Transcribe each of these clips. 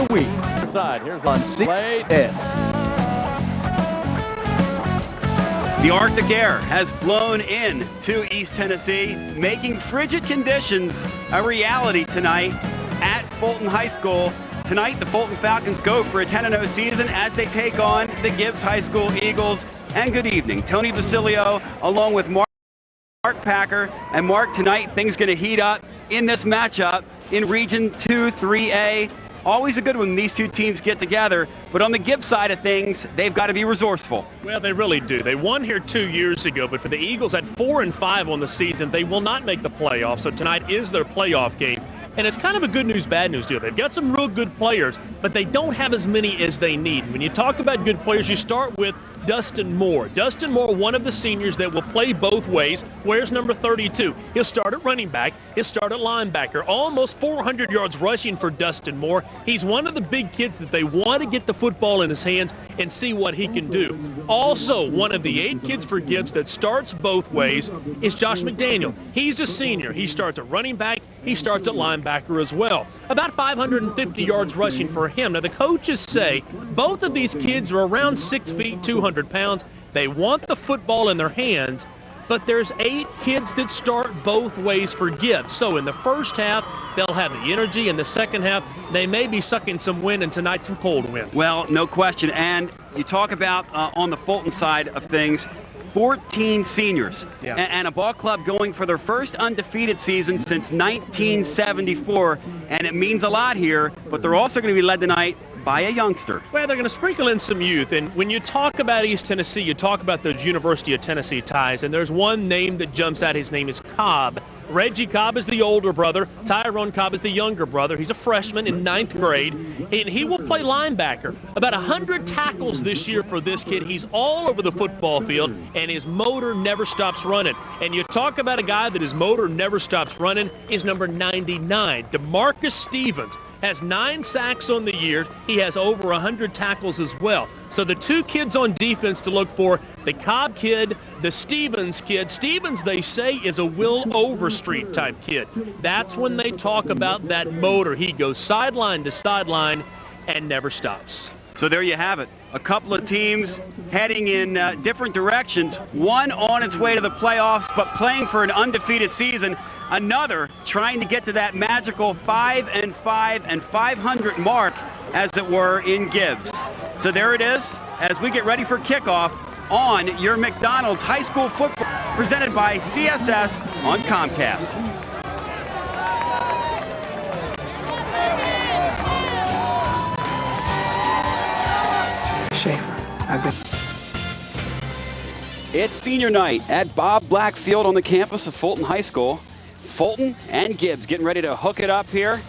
the week. Here's on CSS. The Arctic air has blown in to East Tennessee, making frigid conditions a reality tonight at Fulton High School. Tonight, the Fulton Falcons go for a 10-0 season as they take on the Gibbs High School Eagles. And good evening, Tony Basilio, along with Mark Packer. And Mark, tonight things going to heat up in this matchup in Region 2, 3A. Always a good one when these two teams get together, but on the Gibbs side of things, they've got to be resourceful. Well, they really do. They won here 2 years ago, but for the Eagles at 4-5 on the season, they will not make the playoffs. So tonight is their playoff game. And it's kind of a good news, bad news deal. They've got some real good players, but they don't have as many as they need. When you talk about good players, you start with Dustin Moore. Dustin Moore, one of the seniors that will play both ways, wears number 32. He'll start at running back. He'll start at linebacker. Almost 400 yards rushing for Dustin Moore. He's one of the big kids that they want to get the football in his hands and see what he can do. Also, one of the 8 kids for Gibbs that starts both ways is Josh McDaniel. He's a senior. He starts at running back. He starts at linebacker as well. About 550 yards rushing for him. Now, the coaches say both of these kids are around 6 feet, 200 pounds. They want the football in their hands, but there's 8 kids that start both ways for Gibbs. So in the first half, they'll have the energy. In the second half, they may be sucking some wind, and tonight some cold wind. Well, no question. And you talk about on the Fulton side of things, 14 seniors and a ball club going for their first undefeated season since 1974, and it means a lot here, but they're also going to be led tonight by a youngster. Well, they're going to sprinkle in some youth, and when you talk about East Tennessee, you talk about those University of Tennessee ties, and there's one name that jumps out. His name is Cobb. Reggie Cobb is the older brother. Tyrone Cobb is the younger brother. He's a freshman in 9th grade, and he will play linebacker. About 100 tackles this year for this kid. He's all over the football field, and his motor never stops running. And you talk about a guy that his motor never stops running is number 99, DeMarcus Stevens. Has 9 sacks on the year. He has over 100 tackles as well. So the 2 kids on defense to look for, the Cobb kid, the Stevens kid. Stevens, they say, is a Will Overstreet type kid. That's when they talk about that motor. He goes sideline to sideline and never stops. So there you have it. A couple of teams heading in different directions. One on its way to the playoffs, but playing for an undefeated season. Another trying to get to that magical 5-5 and 500 mark, as it were, in Gibbs. So there it is, as we get ready for kickoff on your McDonald's High School football, presented by CSS on Comcast. It's senior night at Bob Black Field on the campus of Fulton High School. Fulton and Gibbs getting ready to hook it up here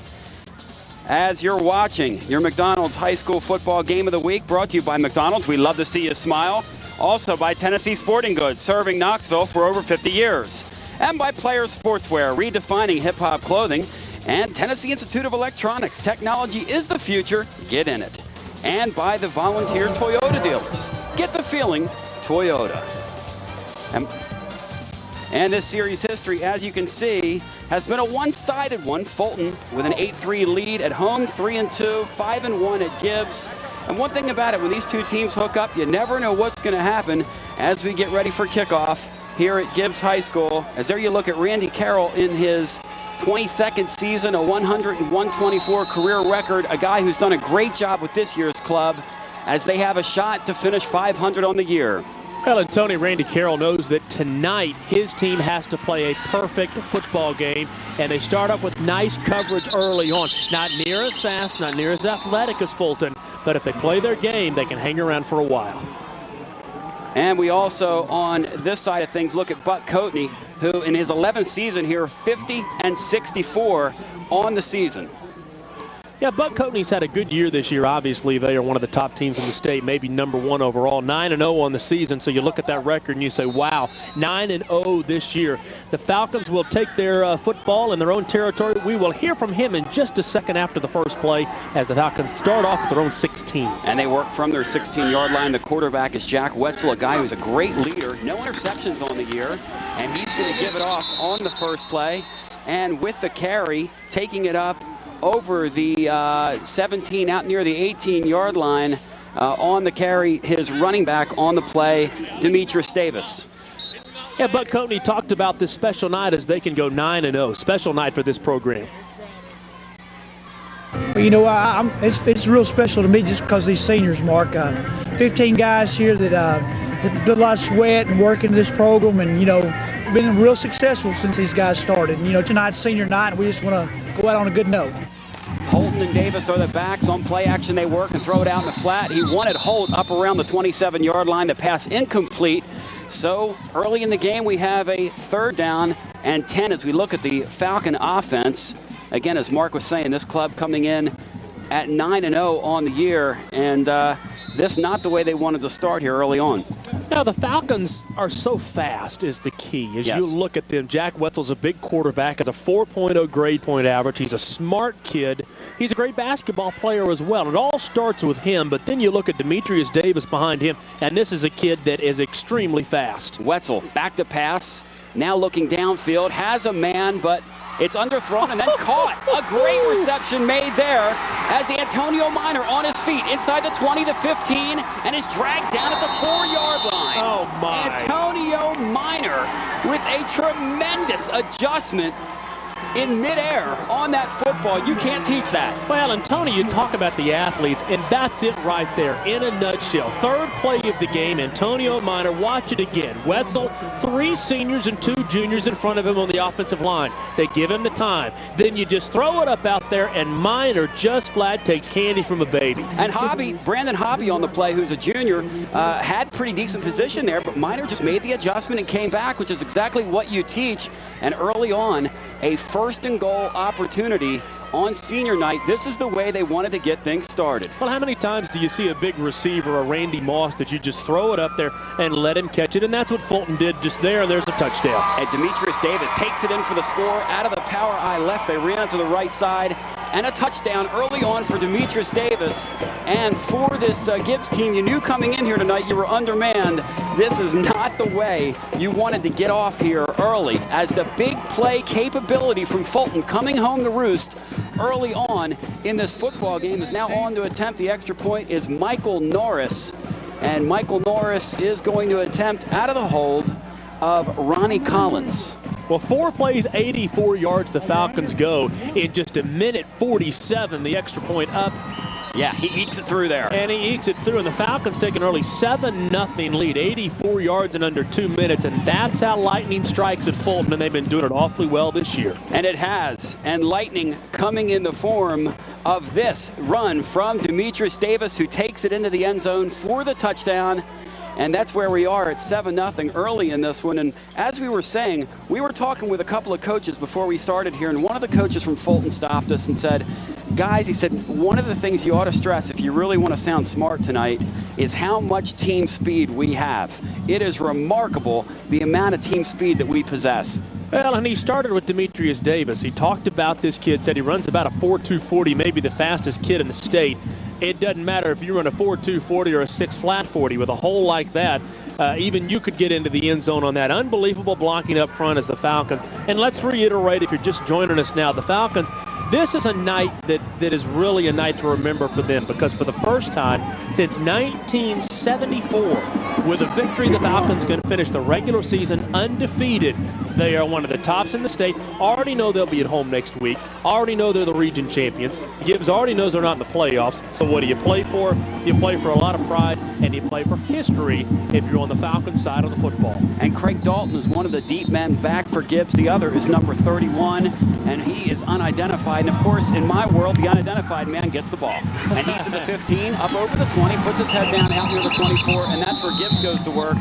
as you're watching your McDonald's High School football game of the week, brought to you by McDonald's. We love to see you smile. Also by Tennessee Sporting Goods, serving Knoxville for over 50 years. And by Players Sportswear, redefining hip-hop clothing. And Tennessee Institute of Electronics. Technology is the future. Get in it. And by the Volunteer Toyota dealers. Get the feeling, Toyota. And this series history, as you can see, has been a one-sided one. Fulton with an 8-3 lead at home, 3-2, 5-1 at Gibbs. And one thing about it, when these two teams hook up, you never know what's going to happen as we get ready for kickoff here at Gibbs High School. As there you look at Randy Carroll in his 22nd season, a 100-124 career record, a guy who's done a great job with this year's club as they have a shot to finish 500 on the year. Well, and Tony, Randy Carroll knows that tonight his team has to play a perfect football game, and they start off with nice coverage early on. Not near as fast, not near as athletic as Fulton, but if they play their game, they can hang around for a while. And we also, on this side of things, look at Buck Coatney, who in his 11th season here, 50-64 on the season. Yeah, Buck Coatney's had a good year this year. Obviously, they are one of the top teams in the state, maybe #1 overall, 9-0 on the season. So you look at that record and you say, wow, 9-0 this year. The Falcons will take their football in their own territory. We will hear from him in just a second after the first play as the Falcons start off at their own 16. And they work from their 16-yard line. The quarterback is Jack Wetzel, a guy who's a great leader. No interceptions on the year, and he's going to give it off on the first play. And with the carry, taking it up over the 17, out near the 18-yard line. On the carry, his running back on the play, Demetrius Davis. Yeah, Buck Coatney talked about this special night as they can go 9-0. Special night for this program. Well, you know, it's real special to me just because these seniors, Mark. 15 guys here that did a lot of sweat and work into this program, and, you know, been real successful since these guys started. And, you know, tonight's senior night, and we just want to go out on a good note. Holton and Davis are the backs. On play action, they work and throw it out in the flat. He wanted Holt up around the 27-yard line. The pass incomplete. So early in the game, we have a 3rd down and 10 as we look at the Falcon offense. Again, as Mark was saying, this club coming in at 9-0 on the year, and this not the way they wanted to start here early on. Now, the Falcons are so fast is the key. As Yes. you look at them, Jack Wetzel's a big quarterback, has a 4.0 grade point average. He's a smart kid. He's a great basketball player as well. It all starts with him, but then you look at Demetrius Davis behind him, and this is a kid that is extremely fast. Wetzel back to pass, now looking downfield, has a man, but it's underthrown and then caught. A great reception made there as Antonio Minor on his feet inside the 20, the 15, and is dragged down at the 4-yard line. Oh, my. Antonio Minor with a tremendous adjustment in midair on that football. You can't teach that. Well, and Tony, you talk about the athletes, and that's it right there in a nutshell. 3rd play of the game, Antonio Minor. Watch it again. Wetzel, 3 seniors and 2 juniors in front of him on the offensive line. They give him the time. Then you just throw it up out there, and Minor just flat takes candy from a baby. And Brandon Hobby on the play, who's a junior, had pretty decent position there, but Minor just made the adjustment and came back, which is exactly what you teach. And early on, a 1st and goal opportunity on senior night. This is the way they wanted to get things started. Well, how many times do you see a big receiver, a Randy Moss, that you just throw it up there and let him catch it? And that's what Fulton did just there, and there's a touchdown. And Demetrius Davis takes it in for the score out of the power eye left. They ran it to the right side, and a touchdown early on for Demetrius Davis. And for this Gibbs team, you knew coming in here tonight you were undermanned. This is not the way you wanted to get off here early, as the big play capability from Fulton coming home to roost early on in this football game is now on to attempt the extra point is Michael Norris. And Michael Norris is going to attempt out of the hold of Ronnie Collins. Well, 4 plays, 84 yards the Falcons go in just a minute 47, the extra point up. Yeah, he ekes it through there. And he ekes it through, and the Falcons take an early 7-0 lead, 84 yards in under 2 minutes, and that's how lightning strikes at Fulton, and they've been doing it awfully well this year. And it has, and lightning coming in the form of this run from Demetrius Davis, who takes it into the end zone for the touchdown. And that's where we are at 7-0 early in this one. And as we were saying, we were talking with a couple of coaches before we started here, and one of the coaches from Fulton stopped us and said, guys, he said, one of the things you ought to stress if you really want to sound smart tonight is how much team speed we have. It is remarkable the amount of team speed that we possess. Well, and he started with Demetrius Davis. He talked about this kid, said he runs about a 4.240, maybe the fastest kid in the state. It doesn't matter if you run a 4.240 or a 6 flat 40 with a hole like that. Even you could get into the end zone on that. Unbelievable blocking up front as the Falcons. And let's reiterate, if you're just joining us now, the Falcons, this is a night that is really a night to remember for them, because for the first time since 1974, with a victory, the Falcons can finish the regular season undefeated. They are one of the tops in the state. Already know they'll be at home next week. Already know they're the region champions. Gibbs already knows they're not in the playoffs. So what do you play for? You play for a lot of pride, and you play for history if you're on the Falcons side of the football. And Craig Dalton is one of the deep men back for Gibbs. The other is number 31, and he is unidentified. And of course, in my world, the unidentified man gets the ball. And he's at the 15, up over the 20, puts his head down out near the 24, and that's where Gibbs goes to work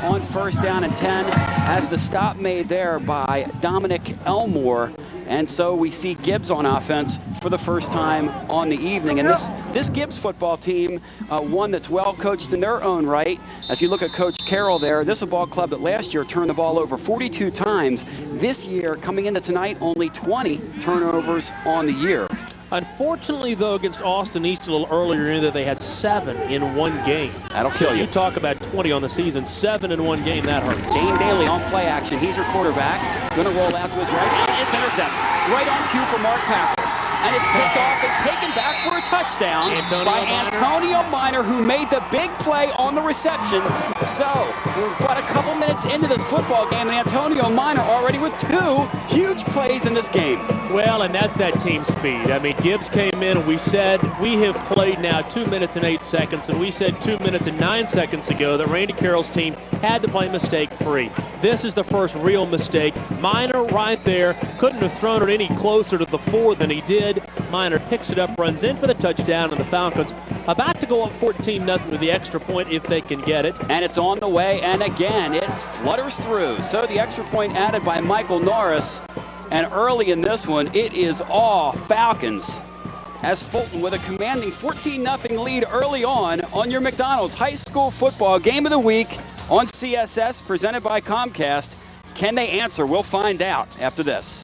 on 1st down and 10, as the stop made there by Dominic Elmore. And so we see Gibbs on offense for the first time on the evening. And this Gibbs football team, one that's well coached in their own right. As you look at Coach Carroll there, this is a ball club that last year turned the ball over 42 times. This year, coming into tonight, only 20 turnovers on the year. Unfortunately, though, against Austin East a little earlier in there, they had 7 in one game. That'll kill you. You talk about 20 on the season, 7 in one game, that hurts. Dane Daly on play action. He's your quarterback. Going to roll out to his right, and it's intercepted. Right on cue for Mark Packer. and it's picked off and taken back for a touchdown by Antonio Minor, who made the big play on the reception. So we're but a couple minutes into this football game, and Antonio Minor already with 2 huge plays in this game. Well, and that's that team speed. I mean, Gibbs came in and we said we have played now 2 minutes and 8 seconds, and we said 2 minutes and 9 seconds ago that Randy Carroll's team had to play mistake-free. This is the first real mistake. Minor right there, couldn't have thrown it any closer to the 4 than he did. Minor picks it up, runs in for the touchdown, and the Falcons about to go up 14-0 with the extra point if they can get it. And it's on the way, and again, it flutters through. So the extra point added by Michael Norris. And early in this one, it is all Falcons, as Fulton with a commanding 14-0 lead early on your McDonald's High School Football Game of the Week on CSS, presented by Comcast. Can they answer? We'll find out after this.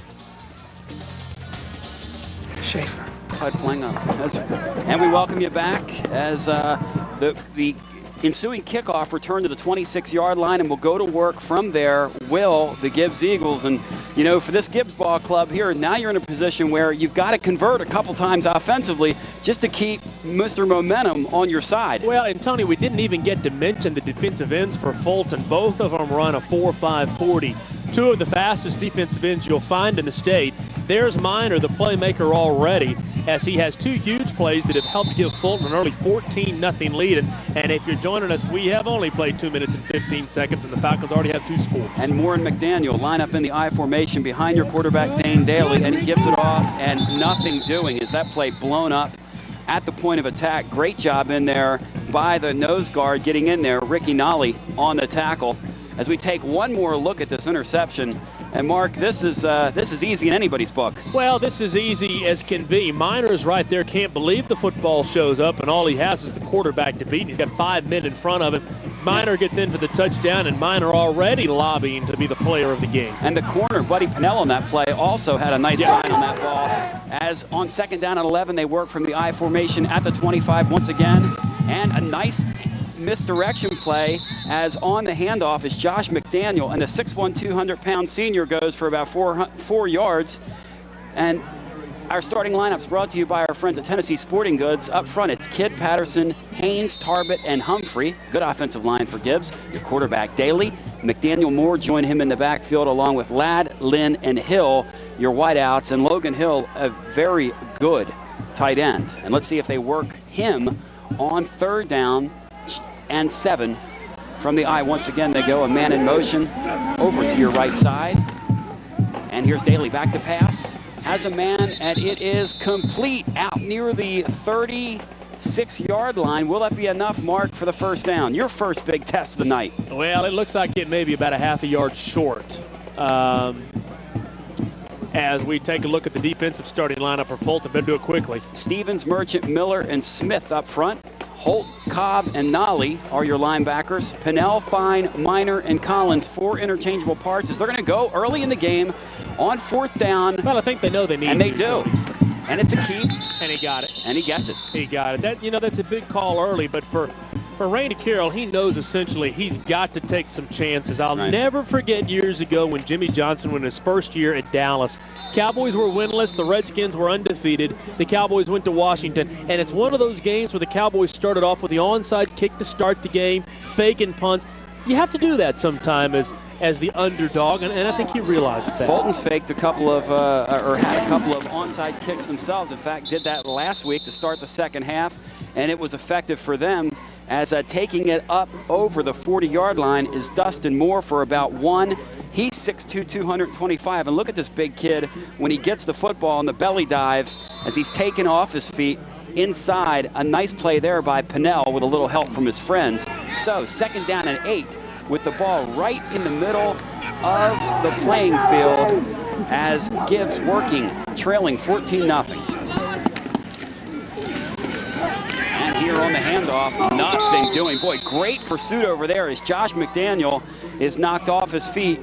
Schaefer. And we welcome you back as the ensuing kickoff return to the 26-yard line, and we'll go to work from there. Will the Gibbs Eagles, and you know, for this Gibbs ball club here, now you're in a position where you've got to convert a couple times offensively just to keep Mr. Momentum on your side. Well, and Tony, we didn't even get to mention the defensive ends for Fulton. Both of them run a 4.5 40. 2 of the fastest defensive ends you'll find in the state. There's Minor, the playmaker already, as he has 2 huge plays that have helped give Fulton an early 14-0 lead. And if you're joining us, we have only played 2 minutes and 15 seconds, and the Falcons already have 2 scores. And Moore and McDaniel line up in the I formation behind your quarterback, Dane Daly, and he gives it off, and nothing doing. Is that play blown up at the point of attack? Great job in there by the nose guard getting in there, Ricky Nolly on the tackle. As we take one more look at this interception, and Mark, this is easy in anybody's book. Well, this is easy as can be. Minor's right there, can't believe the football shows up, and all he has is the quarterback to beat. He's got 5 men in front of him. Minor gets in for the touchdown, and Minor already lobbying to be the player of the game. And the corner, Buddy Pinnell, on that play also had a nice line on that ball. As on 2nd down and 11, they work from the I formation at the 25 once again, and a nice misdirection play, as on the handoff is Josh McDaniel, and the 6'1", 200-pound senior goes for about 4 yards. And our starting lineup's brought to you by our friends at Tennessee Sporting Goods. Up front, it's Kidd, Patterson, Haynes, Tarbett, and Humphrey. Good offensive line for Gibbs. Your quarterback, Daly. McDaniel, Moore join him in the backfield, along with Ladd, Lynn, and Hill, your wideouts. And Logan Hill, a very good tight end. And let's see if they work him on 3rd down and 7 from the I. Once again, they go a man in motion over to your right side. And here's Daly back to pass. Has a man, and it is complete out near the 36-yard line. Will that be enough, Mark, for the 1st down? Your first big test of the night. Well, it looks like it may be about a half a yard short. As we take a look at the defensive starting lineup for Fulton, better do it quickly. Stevens, Merchant, Miller, and Smith up front. Holt, Cobb, and Nolly are your linebackers. Pinnell, Fine, Minor, and Collins, 4 interchangeable parts, as they're going to go early in the game on 4th down. Well, I think they know they need and they do. And it's a keep. And he got it. And he gets it. He got it. That, you know, that's a big call early, but for Randy Carroll, he knows essentially he's got to take some chances. I'll never forget years ago when Jimmy Johnson went his first year at Dallas. Cowboys were winless. The Redskins were undefeated. The Cowboys went to Washington, and it's one of those games where the Cowboys started off with the onside kick to start the game, fake and punt. You have to do that sometime as the underdog, and I think he realized that. Fulton's faked a couple of, or had a couple of onside kicks themselves. In fact, did that last week to start the 2nd half, and it was effective for them, as taking it up over the 40-yard line is Dustin Moore for about 1. He's 6'2", 225, and look at this big kid when he gets the football on the belly dive as he's taken off his feet inside. A nice play there by Pinnell with a little help from his friends. So 2nd down and 8 with the ball right in the middle of the playing field as Gibbs working, trailing 14-0. And here on the handoff, nothing doing. Boy, great pursuit over there as Josh McDaniel is knocked off his feet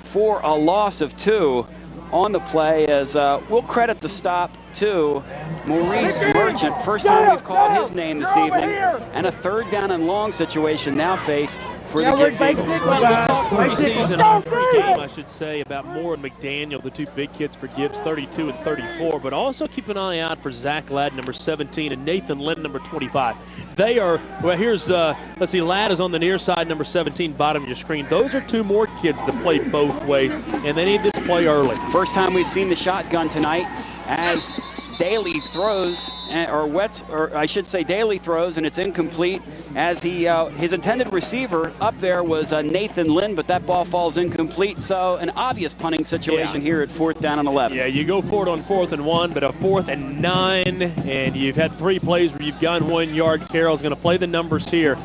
for a loss of 2 on the play, as we'll credit the stop to Maurice Merchant. First time we've called his name this evening. And a 3rd down and long situation now faced for the Gibbs Eagles. Well, we talked pre-season, or pre-game, I should say, about Moore and McDaniel, the two big kids for Gibbs, 32 and 34. But also keep an eye out for Zach Ladd, number 17, and Nathan Lynn, number 25. They are, well, here's, let's see, Ladd is on the near side, number 17, bottom of your screen. Those are two more kids that play both ways, and they need this play early. First time we've seen the shotgun tonight as Daly throws, or I should say Daly throws, and it's incomplete as his intended receiver up there was Nathan Lynn, but that ball falls incomplete. So an obvious punting situation here at 4th down and 11. Yeah, you go for it on 4th and 1, but a 4th and 9, and you've had 3 plays where you've gone 1 yard. Carroll's going to play the numbers here.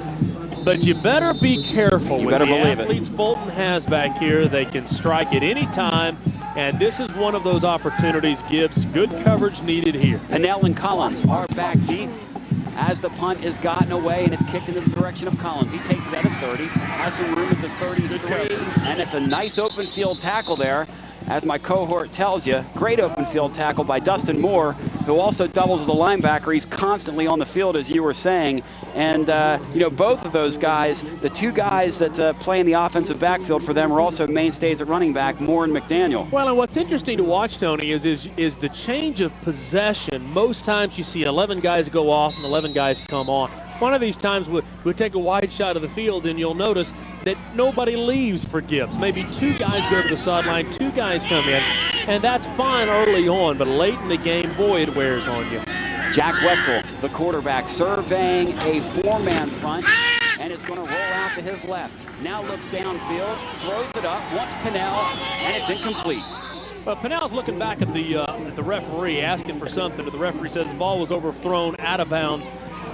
But you better be careful with the athletes Fulton has back here. They can strike at any time. And this is one of those opportunities, Gibbs. Good coverage needed here. Pennell and Collins are back deep as the punt is gotten away and it's kicked into the direction of Collins. He takes it at his 30, has some room at the 33, and it's a nice open field tackle there. As my cohort tells you, great open field tackle by Dustin Moore, who also doubles as a linebacker. He's constantly on the field, as you were saying. And, you know, both of those guys, the two guys that play in the offensive backfield for them are also mainstays at running back, Moore and McDaniel. Well, and what's interesting to watch, Tony, is the change of possession. Most times you see 11 guys go off and 11 guys come on. One of these times we'll take a wide shot of the field, and you'll notice that nobody leaves for Gibbs. Maybe 2 guys go to the sideline, 2 guys come in, and that's fine early on, but late in the game, boy, it wears on you. Jack Wetzel, the quarterback, surveying a 4-man front, and is going to roll out to his left. Now looks downfield, throws it up, wants Pennell, and it's incomplete. Well, Pennell's looking back at the referee, asking for something, but the referee says the ball was overthrown out of bounds.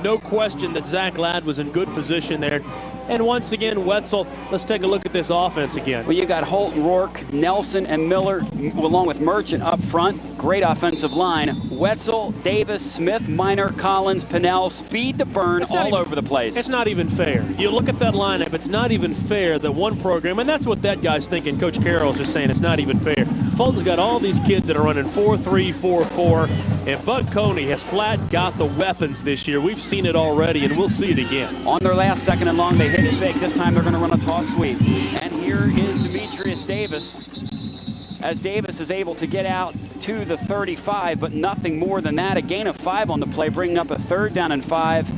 No question that Zach Ladd was in good position there. And once again, Wetzel, let's take a look at this offense again. Well, you got Holt, Rourke, Nelson, and Miller, along with Merchant up front. Great offensive line. Wetzel, Davis, Smith, Minor, Collins, Pennell, speed to burn all over the place. It's not even fair. You look at that lineup, it's not even fair that one program, and that's what that guy's thinking. Coach Carroll's just saying it's not even fair. Fulton's got all these kids that are running 4-3, 4-4, and Bud Coney has flat got the weapons this year. We've seen it already, and we'll see it again. On their last 2nd and long, they hit it big. This time they're going to run a toss sweep. And here is Demetrius Davis, as Davis is able to get out to the 35, but nothing more than that. A gain of 5 on the play, bringing up a 3rd down and 5.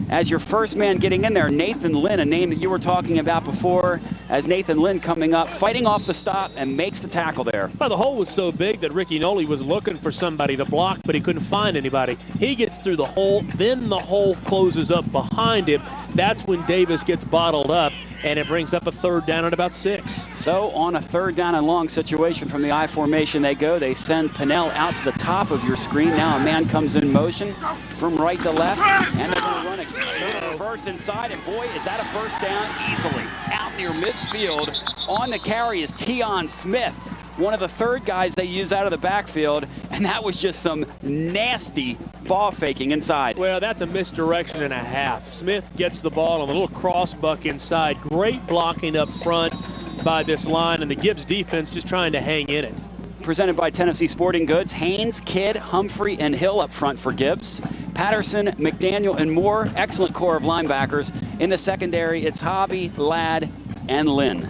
As your first man getting in there, Nathan Lynn, a name that you were talking about before, as Nathan Lynn coming up, fighting off the stop and makes the tackle there. Well, the hole was so big that Ricky Noli was looking for somebody to block, but he couldn't find anybody. He gets through the hole, then the hole closes up behind him. That's when Davis gets bottled up, and it brings up a 3rd down at about 6. So on a 3rd down and long situation from the I formation they go. They send Pennell out to the top of your screen. Now a man comes in motion from right to left, and they're going to run a reverse inside, and boy, is that a 1st down easily. Out near midfield on the carry is Tion Smith, one of the 3rd guys they use out of the backfield, and that was just some nasty ball faking inside. Well, that's a misdirection and a half. Smith gets the ball on a little cross buck inside. Great blocking up front by this line, and the Gibbs defense just trying to hang in it. Presented by Tennessee Sporting Goods. Haynes, Kidd, Humphrey, and Hill up front for Gibbs. Patterson, McDaniel, and Moore. Excellent core of linebackers. In the secondary, it's Hobby, Ladd, and Lynn.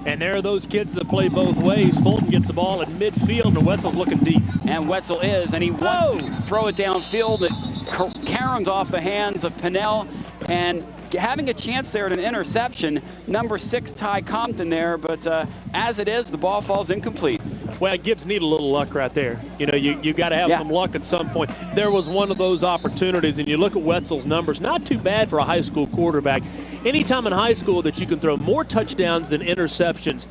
And there are those kids that play both ways. Fulton gets the ball at midfield, and Wetzel's looking deep. And Wetzel is, and he wants to throw it downfield. It caroms off the hands of Pennell, and having a chance there at an interception. Number 6, Ty Compton there, but as it is, the ball falls incomplete. Well, Gibbs need a little luck right there. You know, you got to have some luck at some point. There was one of those opportunities, and you look at Wetzel's numbers, not too bad for a high school quarterback. Anytime in high school that you can throw more touchdowns than interceptions,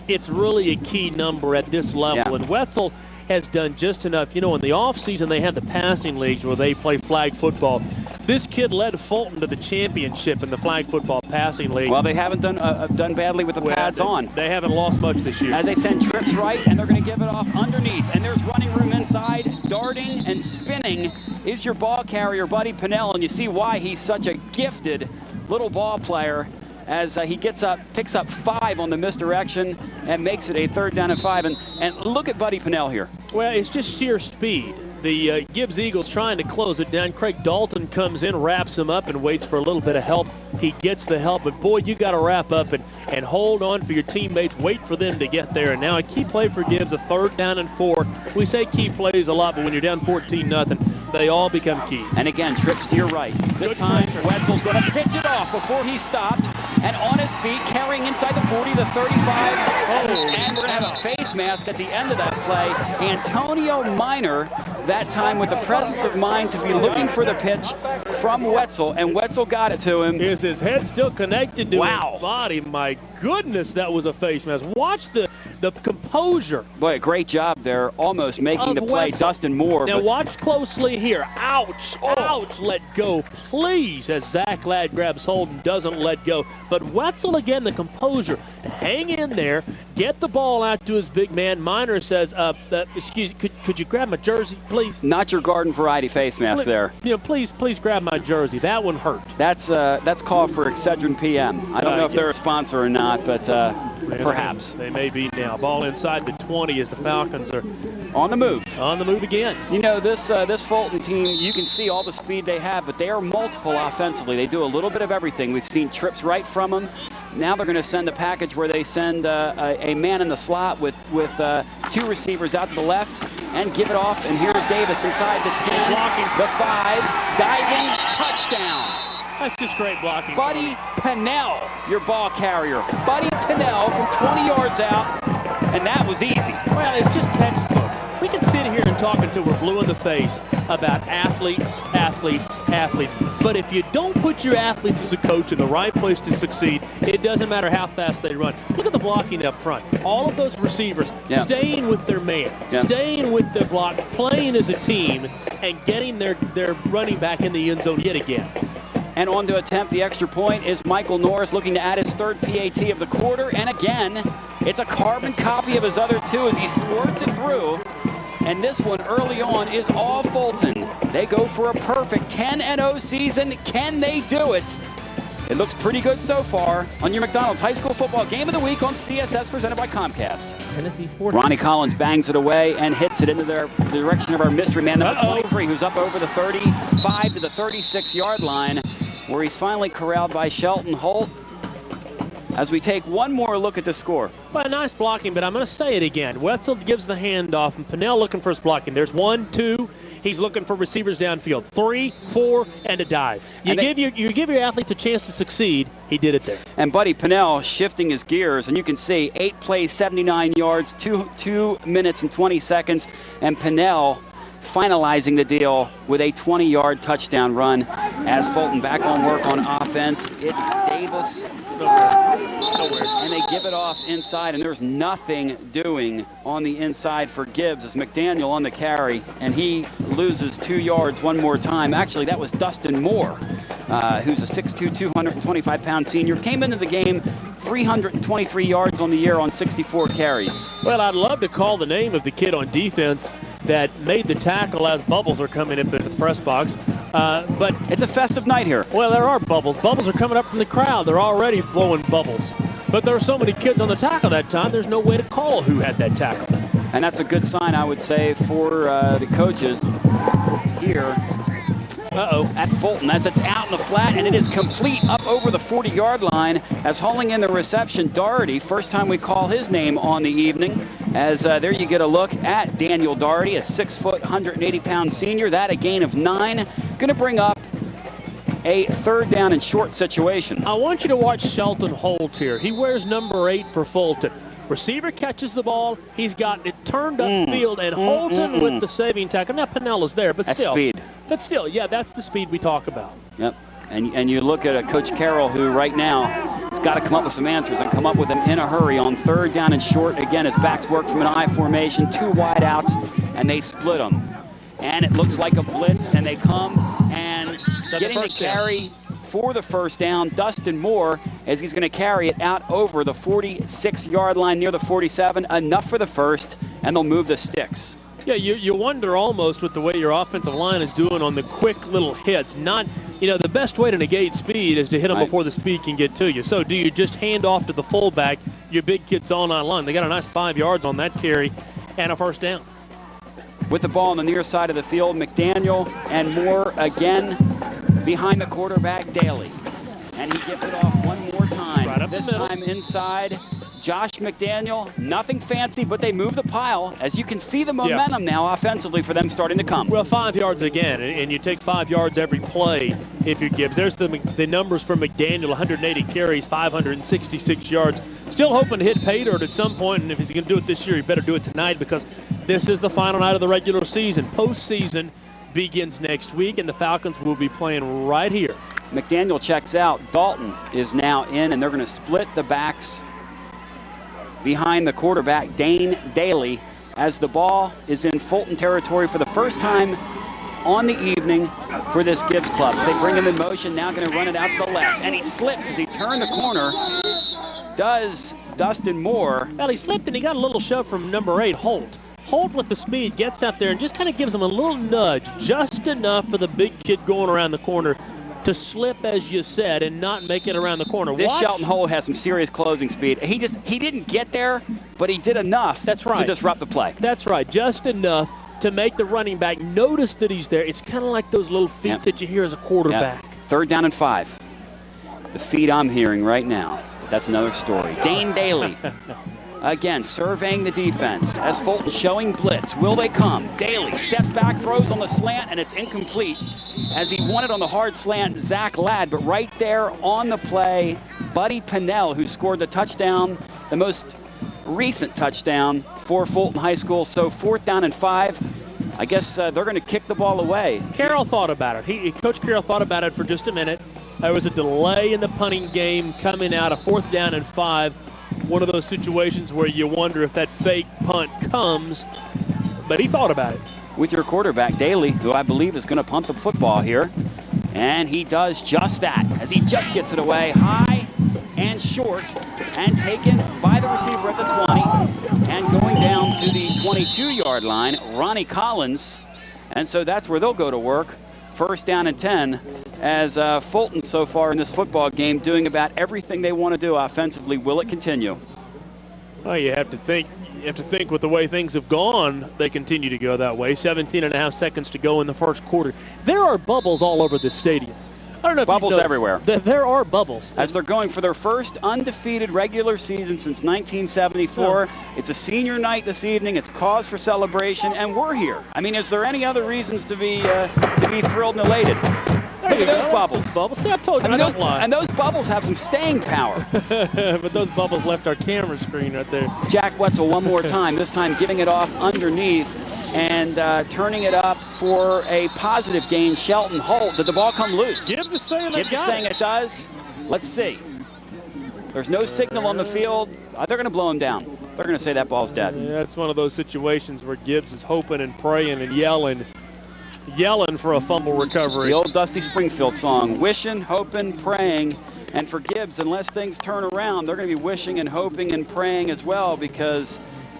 it's really a key number at this level. And Wetzel has done just enough. You know, in the offseason, they had the passing leagues where they play flag football. This kid led Fulton to the championship in the flag football passing league. Well, they haven't done badly with the pads on. They haven't lost much this year. As they send trips right, and they're going to give it off underneath. And there's running room inside. Darting and spinning is your ball carrier, Buddy Pennell. And you see why he's such a gifted little ball player, as he picks up 5 on the misdirection and makes it a 3rd down and 5. And look at Buddy Pennell here. Well, it's just sheer speed. the Gibbs Eagles trying to close it down. Craig Dalton comes in, wraps him up, and waits for a little bit of help. He gets the help, but boy, you got to wrap up and hold on for your teammates. Wait for them to get there. And now a key play for Gibbs, a 3rd down and 4. We say key plays a lot, but when you're down 14-0, they all become key. And again, trips to your right. This time, Wetzel's going to pitch it off before he stopped. And on his feet, carrying inside the 40, the 35. And we're going to have a face mask at the end of that play. Antonio Minor, that time with the presence of mind to be looking for the pitch from Wetzel, and Wetzel got it to him. Is his head still connected to his body? My goodness, that was a face mask. Watch the composure. Boy, a great job there, almost making the play. Wetzel. Dustin Moore. Now watch closely here. Ouch, ouch, let go, please, as Zach Ladd grabs hold and doesn't let go. But Wetzel, again, the composure, to hang in there, get the ball out to his big man. Minor says, excuse me, could you grab my jersey, please? Not your garden variety face mask there. You know, please grab my jersey. That one hurt. That's called for Excedrin PM. I don't know if they're a sponsor or not, but perhaps. They may be now. Ball inside the 20 as the Falcons are on the move. On the move again. You know, this Fulton team, you can see all the speed they have, but they are multiple offensively. They do a little bit of everything. We've seen trips right from them. Now they're going to send a package where they send a man in the slot with 2 receivers out to the left and give it off. And here's Davis inside the 10, blocking the 5, diving, touchdown. That's just great blocking. Buddy Pennell, your ball carrier. Buddy Pennell from 20 yards out, and that was easy. Well, it's just textbook. We can sit here and talk until we're blue in the face about athletes. But if you don't put your athletes as a coach in the right place to succeed, it doesn't matter how fast they run. Look at the blocking up front. All of those receivers staying with their man, staying with their block, playing as a team, and getting their running back in the end zone yet again. And on to attempt the extra point is Michael Norris, looking to add his 3rd PAT of the quarter. And again, it's a carbon copy of his other 2 as he squirts it through. And this one early on is all Fulton. They go for a perfect 10-0 season. Can they do it? It looks pretty good so far on your McDonald's High School Football Game of the Week on CSS, presented by Comcast. Tennessee Sports. Ronnie Collins bangs it away and hits it into the direction of our mystery man, number 23, who's up over the 35 to the 36-yard line, where he's finally corralled by Shelton Holt. As we take one more look at the score. Well, nice blocking, but I'm going to say it again. Wetzel gives the handoff, and Pennell looking for his blocking. There's 1, 2. He's looking for receivers downfield. 3, 4, and a dive. You give your athletes a chance to succeed. He did it there. And Buddy Pennell shifting his gears, and you can see 8 plays, 79 yards, 2 minutes and 20 seconds, and Pennell finalizing the deal with a 20-yard touchdown run as Fulton back on work on offense. It's Davis. Nowhere. And they give it off inside, and there's nothing doing on the inside for Gibbs as McDaniel on the carry, and he loses 2 yards one more time. Actually, that was Dustin Moore, who's a 6'2", 225-pound senior. Came into the game 323 yards on the year on 64 carries. Well, I'd love to call the name of the kid on defense that made the tackle as bubbles are coming up in the press box. But it's a festive night here. Well, there are bubbles. Bubbles are coming up from the crowd. They're already blowing bubbles. But there are so many kids on the tackle that time, there's no way to call who had that tackle. And that's a good sign, I would say, for the coaches here. At Fulton. That's it's out in the flat, and it is complete up over the 40-yard line as hauling in the reception. Doherty, first time we call his name on the evening, as there you get a look at Daniel Doherty, a 6', 180-pound senior. That a gain of 9. Going to bring up a 3rd down and short situation. I want you to watch Shelton Holt here. He wears number 8 for Fulton. Receiver catches the ball. He's got it turned upfield, and Holton with the saving tackle. Now, Pennell is there, but that's still. Speed. But still, yeah, that's the speed we talk about. Yep. And you look at Coach Carroll, who right now has got to come up with some answers and come up with them in a hurry on 3rd down and short. Again, his backs work from an I formation, 2 wide outs, and they split them. And it looks like a blitz, and they come and getting the carry for the 1st down. Dustin Moore, as he's going to carry it out over the 46-yard line near the 47. Enough for the 1st, and they'll move the sticks. Yeah, you wonder almost with the way your offensive line is doing on the quick little hits. Not, the best way to negate speed is to hit them before the speed can get to you. So do you just hand off to the fullback, your big kid's all night long? They got a nice 5 yards on that carry and a 1st down. with the ball on the near side of the field. McDaniel and Moore again behind the quarterback, Daly. And he gives it off one more time. Right this time inside. Josh McDaniel, nothing fancy, but they move the pile. As you can see the momentum now offensively for them starting to come. Well, 5 yards again, and you take 5 yards every play if you're Gibbs. There's the numbers for McDaniel, 180 carries, 566 yards. Still hoping to hit pay dirt at some point, and if he's going to do it this year, he better do it tonight because this is the final night of the regular season. Postseason begins next week, and the Falcons will be playing right here. McDaniel checks out. Dalton is now in, and they're going to split the backs behind the quarterback, Dane Daly, as the ball is in Fulton territory for the first time on the evening for this Gibbs club. They bring him in motion, now going to run it out to the left, and he slips as he turned the corner. Does Dustin Moore. Well, he slipped and he got a little shove from number 8, Holt. Holt with the speed gets out there and just kind of gives him a little nudge, just enough for the big kid going around the corner to slip, as you said, and not make it around the corner. This Shelton Holt has some serious closing speed. He didn't get there, but he did enough to disrupt the play. That's right, just enough to make the running back notice that he's there. It's kind of like those little feet that you hear as a quarterback. 3rd down and 5. The feet I'm hearing right now, but that's another story. Dane Daly, again, surveying the defense as Fulton showing blitz. Will they come? Daly steps back, throws on the slant, and it's incomplete as he wanted on the hard slant, Zach Ladd. But right there on the play, Buddy Pinnell, who scored the touchdown, the most recent touchdown for Fulton High School. So 4th down and 5. I guess they're going to kick the ball away. Carroll thought about it. Coach Carroll thought about it for just a minute. There was a delay in the punting game coming out of 4th down and 5. One of those situations where you wonder if that fake punt comes, but he thought about it. With your quarterback, Daly, who I believe is going to punt the football here, and he does just that as he just gets it away high and short and taken by the receiver at the 20 and going down to the 22-yard line, Ronnie Collins. And so that's where they'll go to work. 1st down and 10 as Fulton so far in this football game doing about everything they want to do offensively. Will it continue? Well, you have to think with the way things have gone, they continue to go that way. 17.5 seconds to go in the first quarter. There are bubbles all over the stadium. I don't know if bubbles everywhere. There are bubbles. As they're going for their first undefeated regular season since 1974. Yeah. It's a senior night this evening. It's cause for celebration, and we're here. I mean, is there any other reasons to be thrilled and elated? Look at those bubbles. See, I told you, I don't lie. And those bubbles have some staying power. But those bubbles left our camera screen right there. Jack Wetzel one more time, this time giving it off underneath and turning it up for a positive gain. Shelton Holt. Did the ball come loose? Gibbs is saying it does. Let's see. There's no signal on the field. They're going to blow him down. They're going to say that ball's dead. Yeah, it's one of those situations where Gibbs is hoping and praying and yelling for a fumble recovery. The old Dusty Springfield song, wishing, hoping, praying. And for Gibbs, unless things turn around, they're going to be wishing and hoping and praying as well, because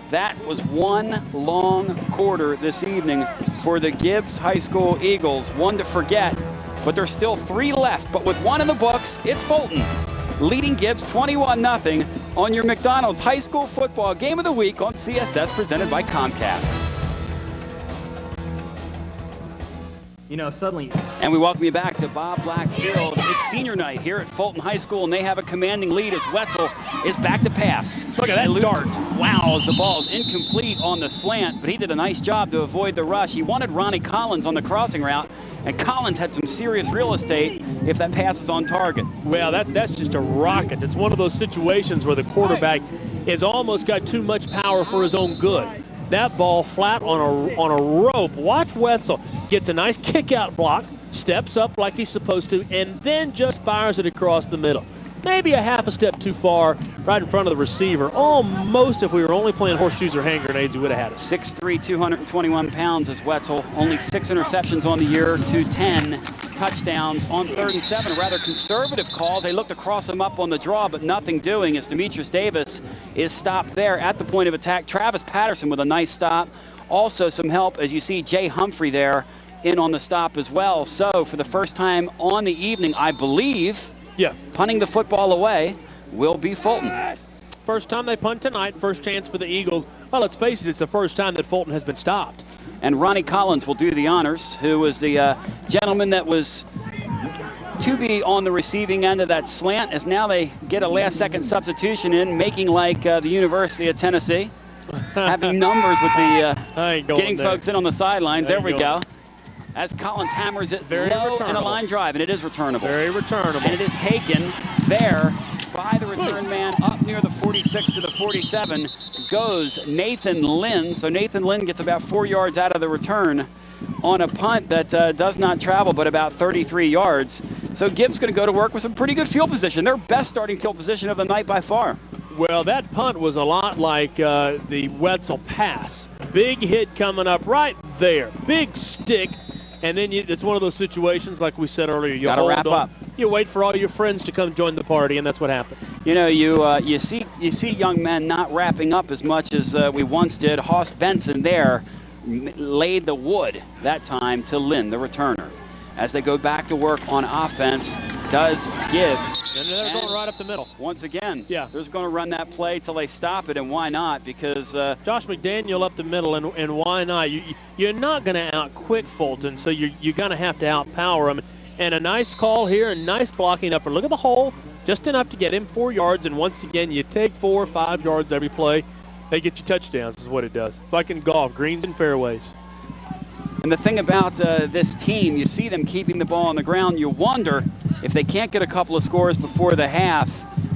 that was one long quarter this evening for the Gibbs High School Eagles. One to forget, but there's still 3 left. But with 1 in the books, it's Fulton leading Gibbs 21-0 on your McDonald's High School Football Game of the Week on CSS, presented by Comcast. You know, suddenly. And we welcome you back to Bob Black Field. It's senior night here at Fulton High School, and they have a commanding lead as Wetzel is back to pass. Look at that dart. Wow, as the ball is incomplete on the slant, but he did a nice job to avoid the rush. He wanted Ronnie Collins on the crossing route, and Collins had some serious real estate if that pass is on target. Well, that's just a rocket. It's one of those situations where the quarterback has almost got too much power for his own good. That ball flat on a rope. Watch Wetzel. Gets a nice kick-out block, steps up like he's supposed to, and then just fires it across the middle. Maybe a half a step too far, right in front of the receiver. Almost, if we were only playing horseshoes or hand grenades, he would have had it. 6'3", 221 pounds is Wetzel. Only 6 interceptions on the year to 10 touchdowns on 3rd and 7. Rather conservative calls. They looked to cross him up on the draw, but nothing doing as Demetrius Davis is stopped there at the point of attack. Travis Patterson with a nice stop. Also some help, as you see Jay Humphrey there in on the stop as well. So for the first time on the evening, I believe, punting the football away will be Fulton. First time they punt tonight, first chance for the Eagles. Well, let's face it, it's the first time that Fulton has been stopped. And Ronnie Collins will do the honors, who was the gentleman that was to be on the receiving end of that slant, as now they get a last-second substitution in, making like the University of Tennessee, having numbers with the getting folks in on the sidelines. There we go. As Collins hammers it very low in a line drive, and it is returnable. Very returnable. And it is taken there by the return man up near the 46 to the 47 goes Nathan Lynn. So Nathan Lynn gets about 4 yards out of the return on a punt that does not travel but about 33 yards. So Gibbs going to go to work with some pretty good field position. Their best starting field position of the night by far. Well, that punt was a lot like the Wetzel pass. Big hit coming up right there. Big stick. And then it's one of those situations, like we said earlier, you gotta wrap up. You wait for all your friends to come join the party, and that's what happened. You know, you see young men not wrapping up as much as we once did. Hoss Benson there laid the wood that time to Lynn, the returner. As they go back to work on offense, does Gibbs. And they're going right up the middle. Once again, yeah, they're going to run that play till they stop it, and why not? Because Josh McDaniel up the middle, and why not? You're not going to out-quick Fulton, so you're going to have to out-power him. And a nice call here, and nice blocking effort. Look at the hole, just enough to get him 4 yards, and once again, you take 4 or 5 yards every play. They get you touchdowns is what it does. It's like in golf, greens and fairways. And the thing about this team, you see them keeping the ball on the ground. You wonder if they can't get a couple of scores before the half,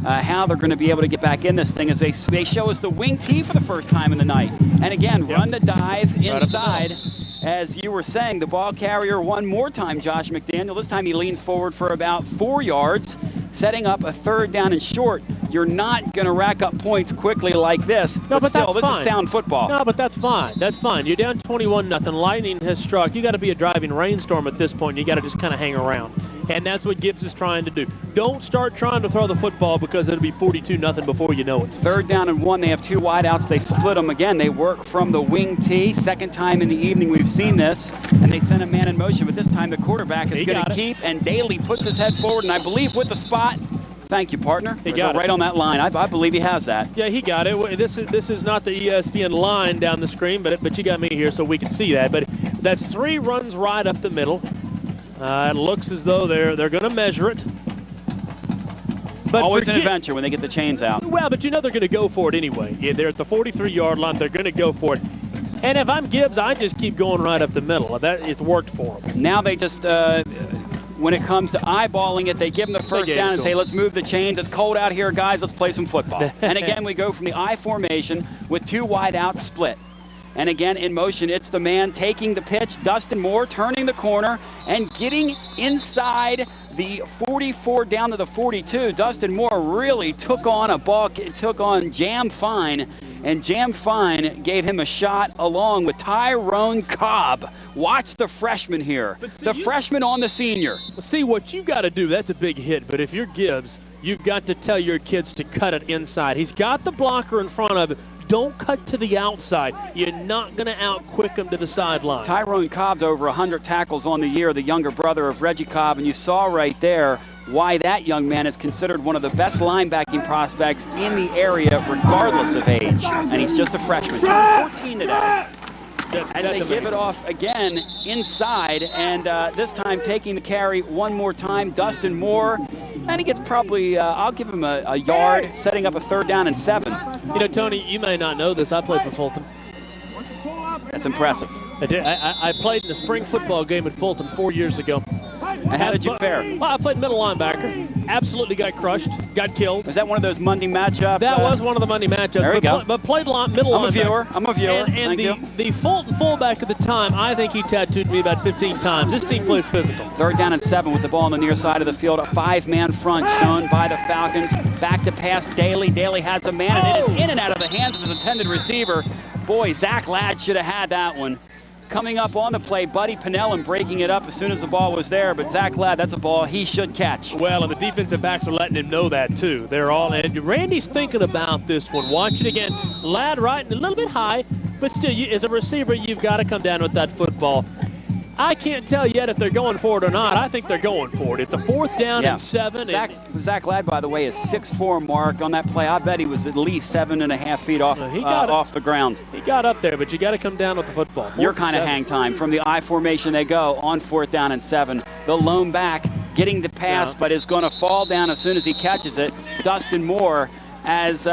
how they're going to be able to get back in this thing as they show us the wing tee for the first time in the night. And again, run the dive inside. As you were saying, the ball carrier one more time, Josh McDaniel. This time he leans forward for about 4 yards, setting up a third down and short. You're not going to rack up points quickly like this. No, but still, this is sound football. No, but that's fine. That's fine. You're down 21-0. Lightning has struck. You got to be a driving rainstorm at this point. You got to just kind of hang around. And that's what Gibbs is trying to do. Don't start trying to throw the football because it'll be 42-0 before you know it. Third down and 1. They have 2 wideouts. They split them again. They work from the wing tee. Second time in the evening we've seen this. And they send a man in motion. But this time the quarterback is going to keep. And Daly puts his head forward. And I believe with the spot. Thank you, partner. He got it right on that line. I believe he has that. Yeah, he got it. This is not the ESPN line down the screen, but you got me here so we can see that. But that's 3 runs right up the middle. It looks as though they're going to measure it. But always an adventure when they get the chains out. Well, but you know they're going to go for it anyway. Yeah, they're at the 43-yard line. They're going to go for it. And if I'm Gibbs, I just keep going right up the middle. It's worked for them. Now they just, when it comes to eyeballing it, they give them the first down and say, let's move the chains. It's cold out here, guys. Let's play some football. And again, we go from the I formation with 2 wideouts split. And again, in motion, it's the man taking the pitch, Dustin Moore turning the corner and getting inside the 44 down to the 42. Dustin Moore really took on Jam Fine, and Jam Fine gave him a shot along with Tyrone Cobb. Watch the freshman here, the freshman on the senior. See, what you got to do, that's a big hit, but if you're Gibbs, you've got to tell your kids to cut it inside. He's got the blocker in front of it. Don't cut to the outside. You're not going to out-quick him to the sideline. Tyrone Cobb's over 100 tackles on the year, the younger brother of Reggie Cobb, and you saw right there why that young man is considered one of the best linebacking prospects in the area, regardless of age. And he's just a freshman. Turned 14 today. As they give it off again inside, and this time taking the carry one more time, Dustin Moore. And he gets probably, I'll give him a yard, setting up a 3rd down and 7. You know, Tony, you may not know this. I played for Fulton. That's impressive. I did. I played in the spring football game at Fulton 4 years ago. And how did you fare? Well, I played middle linebacker. Absolutely got crushed, got killed. Was that one of those Monday matchups? That was one of the Monday matchups. There we go. But played middle linebacker. I'm a viewer. And the Fulton fullback at the time, I think he tattooed me about 15 times. This team plays physical. 3rd down and 7 with the ball on the near side of the field. A 5-man front shown by the Falcons. Back to pass Daly. Daly has a man, and it is in and out of the hands of his intended receiver. Boy, Zach Ladd should have had that one. Coming up on the play, Buddy Pennell breaking it up as soon as the ball was there. But Zach Ladd, that's a ball he should catch. Well, and the defensive backs are letting him know that, too. They're all in. Randy's thinking about this one. Watch it again. Ladd right a little bit high, but still, as a receiver, you've got to come down with that football. I can't tell yet if they're going for it or not. I think they're going for it. It's a 4th down and 7. Zach Ladd, by the way, is 6'4" mark on that play. I bet he was at least 7.5 feet off off the ground. He got up there, but you got to come down with the football. Your kind of hang time. From the I formation they go on 4th down and 7. The lone back getting the pass, but is going to fall down as soon as he catches it. Dustin Moore as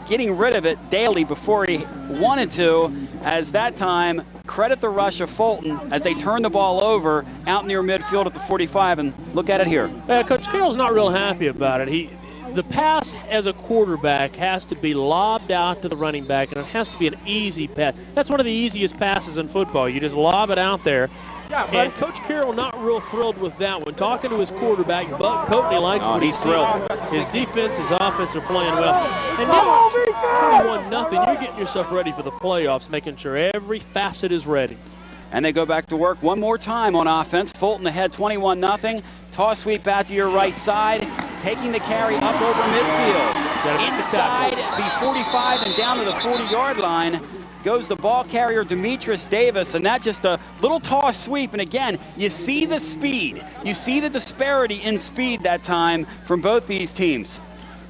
getting rid of it daily before he wanted to, as that time credit the rush of Fulton as they turn the ball over out near midfield at the 45, and look at it here. Coach Carroll's not real happy about it. The pass as a quarterback has to be lobbed out to the running back, and it has to be an easy pass. That's one of the easiest passes in football. You just lob it out there. And Coach Carroll not real thrilled with that one. Talking to his quarterback, Buck Coatney likes what he's thrilled. His defense, his offense are playing well. And now it's 21-0. You're getting yourself ready for the playoffs, making sure every facet is ready. And they go back to work one more time on offense. Fulton ahead 21-0. Toss sweep out to your right side. Taking the carry up over midfield. Inside the 45 and down to the 40-yard line goes the ball carrier, Demetrius Davis, and that's just a little toss sweep. And again, you see the speed. You see the disparity in speed that time from both these teams.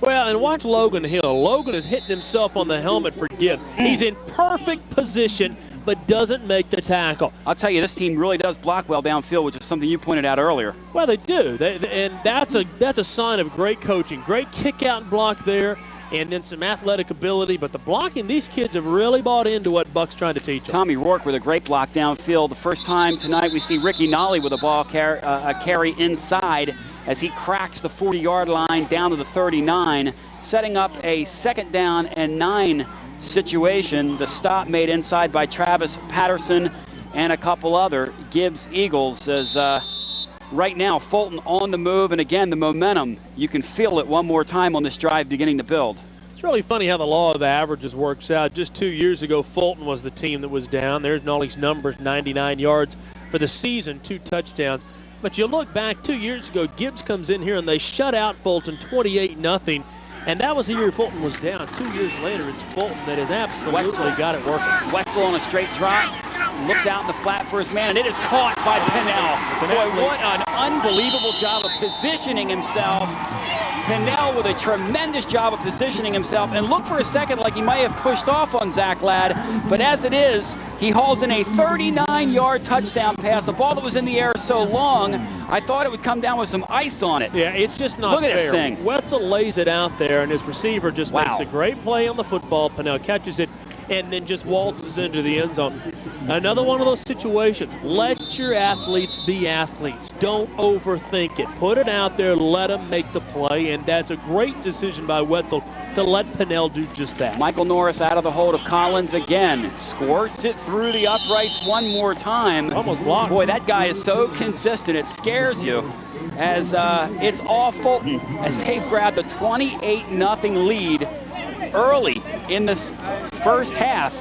Well, and watch Logan Hill. Logan is hitting himself on the helmet for Gibbs. He's in perfect position, but doesn't make the tackle. I'll tell you, this team really does block well downfield, which is something you pointed out earlier. Well, they do, and that's a sign of great coaching. Great kick out and block there, and then some athletic ability. But the blocking, these kids have really bought into what Buck's trying to teach them. Tommy Rourke with a great block downfield. The first time tonight we see Ricky Nolly with a carry inside as he cracks the 40-yard line down to the 39, setting up a 2nd down and 9 situation. The stop made inside by Travis Patterson and a couple other Gibbs Eagles as right now Fulton on the move, and again the momentum, you can feel it one more time on this drive beginning to build. It's really funny how the law of the averages works out. Just 2 years ago, Fulton was the team that was down. There's Nolly's numbers, 99 yards for the season, 2 touchdowns. But you look back 2 years ago, Gibbs comes in here and they shut out Fulton 28-0. And that was the year Fulton was down. 2 years later, it's Fulton that has absolutely got it working. Wetzel on a straight drop, looks out in the flat for his man, and it is caught by Pennell. Boy, what an unbelievable job of positioning himself. Pennell with a tremendous job of positioning himself, and look for a second like he might have pushed off on Zach Ladd, but as it is, he hauls in a 39-yard touchdown pass. A ball that was in the air so long, I thought it would come down with some ice on it. Yeah, it's just not fair. Look at this thing. Wetzel lays it out there, and his receiver just makes a great play on the football. Pennell catches it and then just waltzes into the end zone. Another one of those situations. Let your athletes be athletes. Don't overthink it. Put it out there, let them make the play, and that's a great decision by Wetzel to let Pennell do just that. Michael Norris out of the hold of Collins again. Squirts it through the uprights one more time. Almost blocked. Boy, that guy is so consistent, it scares you. As it's all Fulton as they've grabbed a 28-0 lead early in this first half.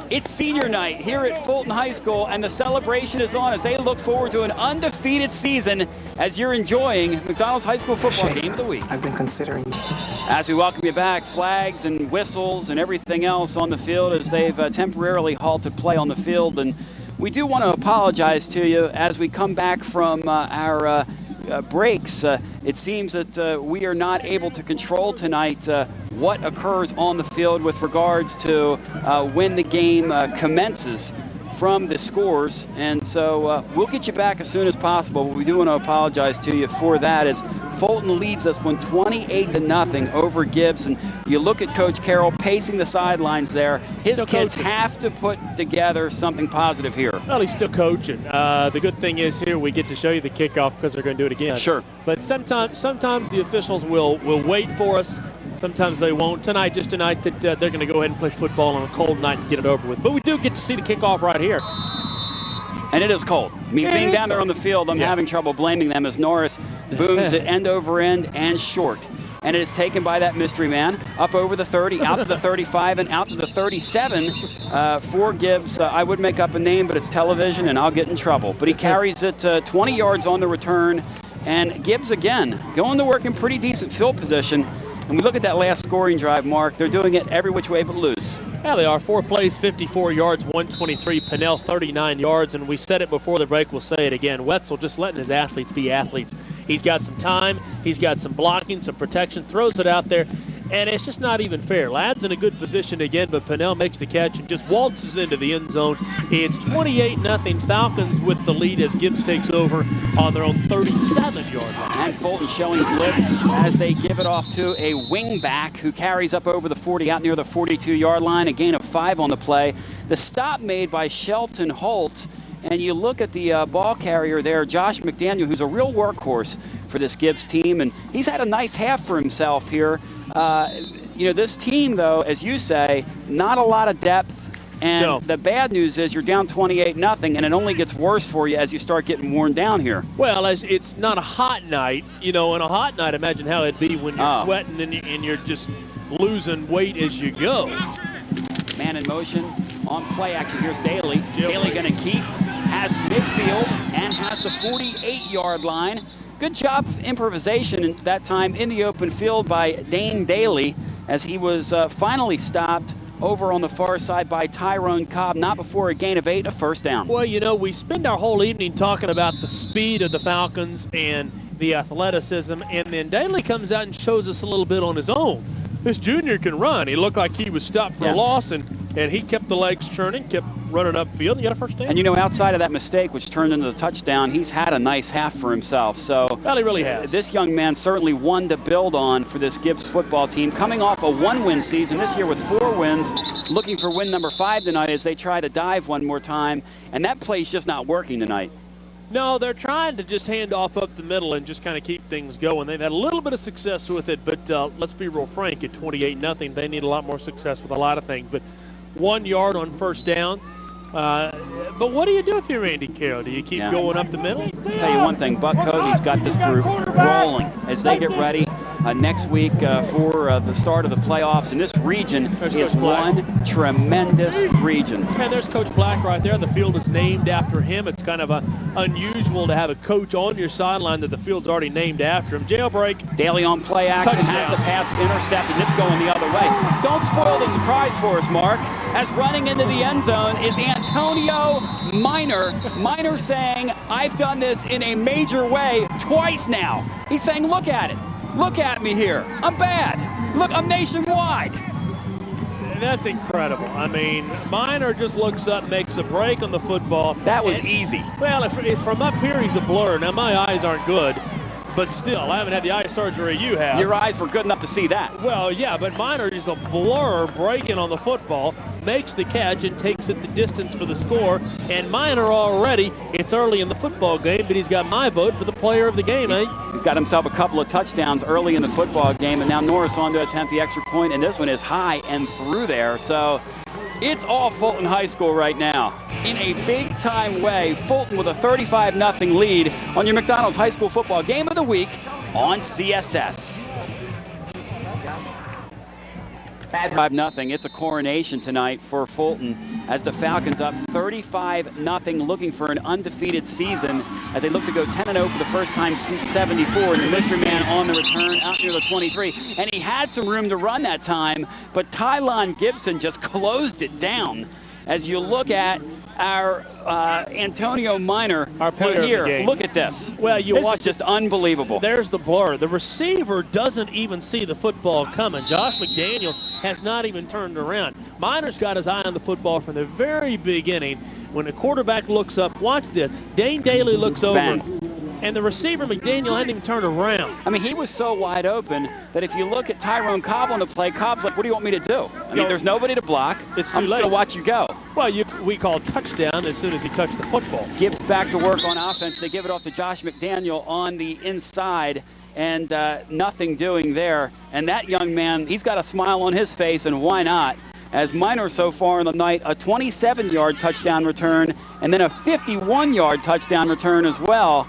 It's senior night here at Fulton High School, and the celebration is on as they look forward to an undefeated season as you're enjoying McDonald's High School Football Game of the Week. I've been considering you. As we welcome you back, flags and whistles and everything else on the field as they've temporarily halted play on the field. And we do want to apologize to you as we come back from our breaks. It seems that we are not able to control tonight what occurs on the field with regards to when the game commences from the scores, and so we'll get you back as soon as possible, but we do want to apologize to you for that as Fulton leads this one 28-0 over Gibbs. And you look at Coach Carroll pacing the sidelines there. His kids have to put together something positive here. Well, he's still coaching. The good thing is here we get to show you the kickoff because they're going to do it again. Sure. But sometimes the officials will wait for us. Sometimes they won't. Tonight that they're going to go ahead and play football on a cold night and get it over with. But we do get to see the kickoff right here. And it is cold. I mean, being down there on the field, I'm having trouble blaming them as Norris booms it end over end and short. And it is taken by that mystery man up over the 30, out to the 35, and out to the 37 for Gibbs. I would make up a name, but it's television, and I'll get in trouble. But he carries it 20 yards on the return. And Gibbs, again, going to work in pretty decent field position. And we look at that last scoring drive, Mark. They're doing it every which way but loose. Yeah, they are. 4 plays, 54 yards, 123. Pennell, 39 yards. And we said it before the break. We'll say it again. Wetzel just letting his athletes be athletes. He's got some time. He's got some blocking, some protection, throws it out there. And it's just not even fair. Ladd's in a good position again, but Pennell makes the catch and just waltzes into the end zone. It's 28-0 Falcons with the lead as Gibbs takes over on their own 37-yard line. And Fulton showing blitz as they give it off to a wingback who carries up over the 40 out near the 42-yard line. A gain of 5 on the play. The stop made by Shelton Holt. And you look at the ball carrier there, Josh McDaniel, who's a real workhorse for this Gibbs team. And he's had a nice half for himself here. You know, this team, though, as you say, not a lot of depth. And No. The bad news is you're down 28-0, and it only gets worse for you as you start getting worn down here. Well, as it's not a hot night, you know, on a hot night, imagine how it'd be when you're sweating and you're just losing weight as you go. Man in motion on play action. Here's Daly. Daly going to keep, has midfield, and has the 48-yard line. Good job of improvisation that time in the open field by Dane Daly as he was finally stopped over on the far side by Tyrone Cobb, not before a gain of 8, a first down. Well, you know, we spend our whole evening talking about the speed of the Falcons and the athleticism, and then Daly comes out and shows us a little bit on his own. This junior can run. He looked like he was stopped for a loss, and he kept the legs churning, kept running upfield, and he got a first down. And you know, outside of that mistake, which turned into the touchdown, he's had a nice half for himself. So well, he really has. This young man certainly one to build on for this Gibbs football team, coming off a 1-win season this year with 4 wins, looking for win number 5 tonight as they try to dive one more time. And that play's just not working tonight. No, they're trying to just hand off up the middle and just kind of keep things going. They've had a little bit of success with it, but let's be real frank, at 28-0, they need a lot more success with a lot of things. But 1 yard on first down. But what do you do if you're Andy Carroll? Do you keep going up the middle? I'll tell you one thing, Buck Cody's got this group rolling as they get ready next week for the start of the playoffs. And this region is one tremendous region. And there's Coach Black right there. The field is named after him. It's kind of unusual to have a coach on your sideline that the field's already named after him. Jailbreak. Daly on play action, Touchdown. has the pass intercepted. It's going the other way. Don't spoil the surprise for us, Mark, as running into the end zone is Antonio Minor. Minor saying, I've done this in a major way twice now. He's saying, look at it. Look at me here. I'm bad. Look, I'm nationwide. That's incredible. I mean, Minor just looks up, makes a break on the football. That was easy. Well, if from up here he's a blur. Now, my eyes aren't good, but still, I haven't had the eye surgery you have. Your eyes were good enough to see that. Well, yeah, but Minor is a blur breaking on the football, makes the catch and takes it the distance for the score. And Minor already, it's early in the football game, but he's got my vote for the player of the game. He's got himself a couple of touchdowns early in the football game, and now Norris on to attempt the extra point, and this one is high and through there. So it's all Fulton High School right now. In a big-time way, Fulton with a 35-0 lead on your McDonald's High School Football Game of the Week on CSS. 5-0. It's a coronation tonight for Fulton as the Falcons up 35-0, looking for an undefeated season as they look to go 10-0 for the first time since '74. And the mystery man on the return out near the 23. And he had some room to run that time, but Tylon Gibson just closed it down. As you look at our Antonio Minor, our player here, of the game. Look at this. Well, you this watch is just unbelievable. There's the blur. The receiver doesn't even see the football coming. Josh McDaniel has not even turned around. Minor's got his eye on the football from the very beginning. When the quarterback looks up, watch this. Dane Daly looks over. Bang. And the receiver, McDaniel, hadn't even turned around. I mean, he was so wide open that if you look at Tyrone Cobb on the play, Cobb's like, what do you want me to do? I mean, there's nobody to block. It's too I'm just late. going to watch you go. Well, we call touchdown as soon as he touched the football. Gibbs back to work on offense. They give it off to Josh McDaniel on the inside, and nothing doing there. And that young man, he's got a smile on his face, and why not? As Minor so far in the night, a 27-yard touchdown return, and then a 51-yard touchdown return as well.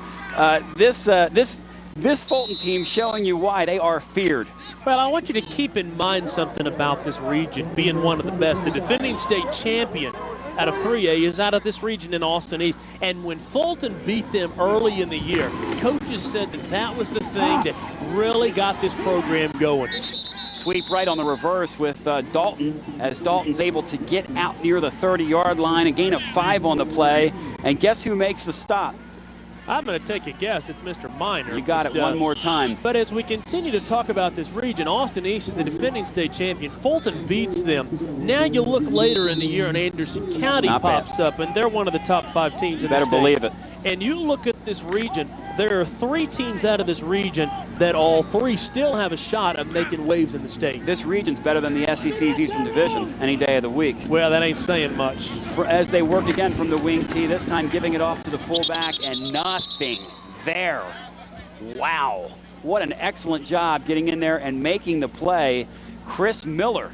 This Fulton team showing you why they are feared. Well, I want you to keep in mind something about this region being one of the best. The defending state champion out of 3A is out of this region in Austin East. And when Fulton beat them early in the year, coaches said that was the thing that really got this program going. sweep right on the reverse with Dalton, as Dalton's able to get out near the 30-yard line. A gain of 5 on the play. And guess who makes the stop? I'm going to take a guess. It's Mr. Minor. You got it one more time. But as we continue to talk about this region, Austin East is the defending state champion. Fulton beats them. Now you look later in the year and Anderson County pops up, and they're one of the top 5 teams in the state. Better believe it. And you look at this region, there are 3 teams out of this region that all 3 still have a shot of making waves in the state. This region's better than the SEC's Eastern Division any day of the week. Well, that ain't saying much. As they work again from the wing tee, this time giving it off to the fullback, and nothing there. Wow. What an excellent job getting in there and making the play. Chris Miller,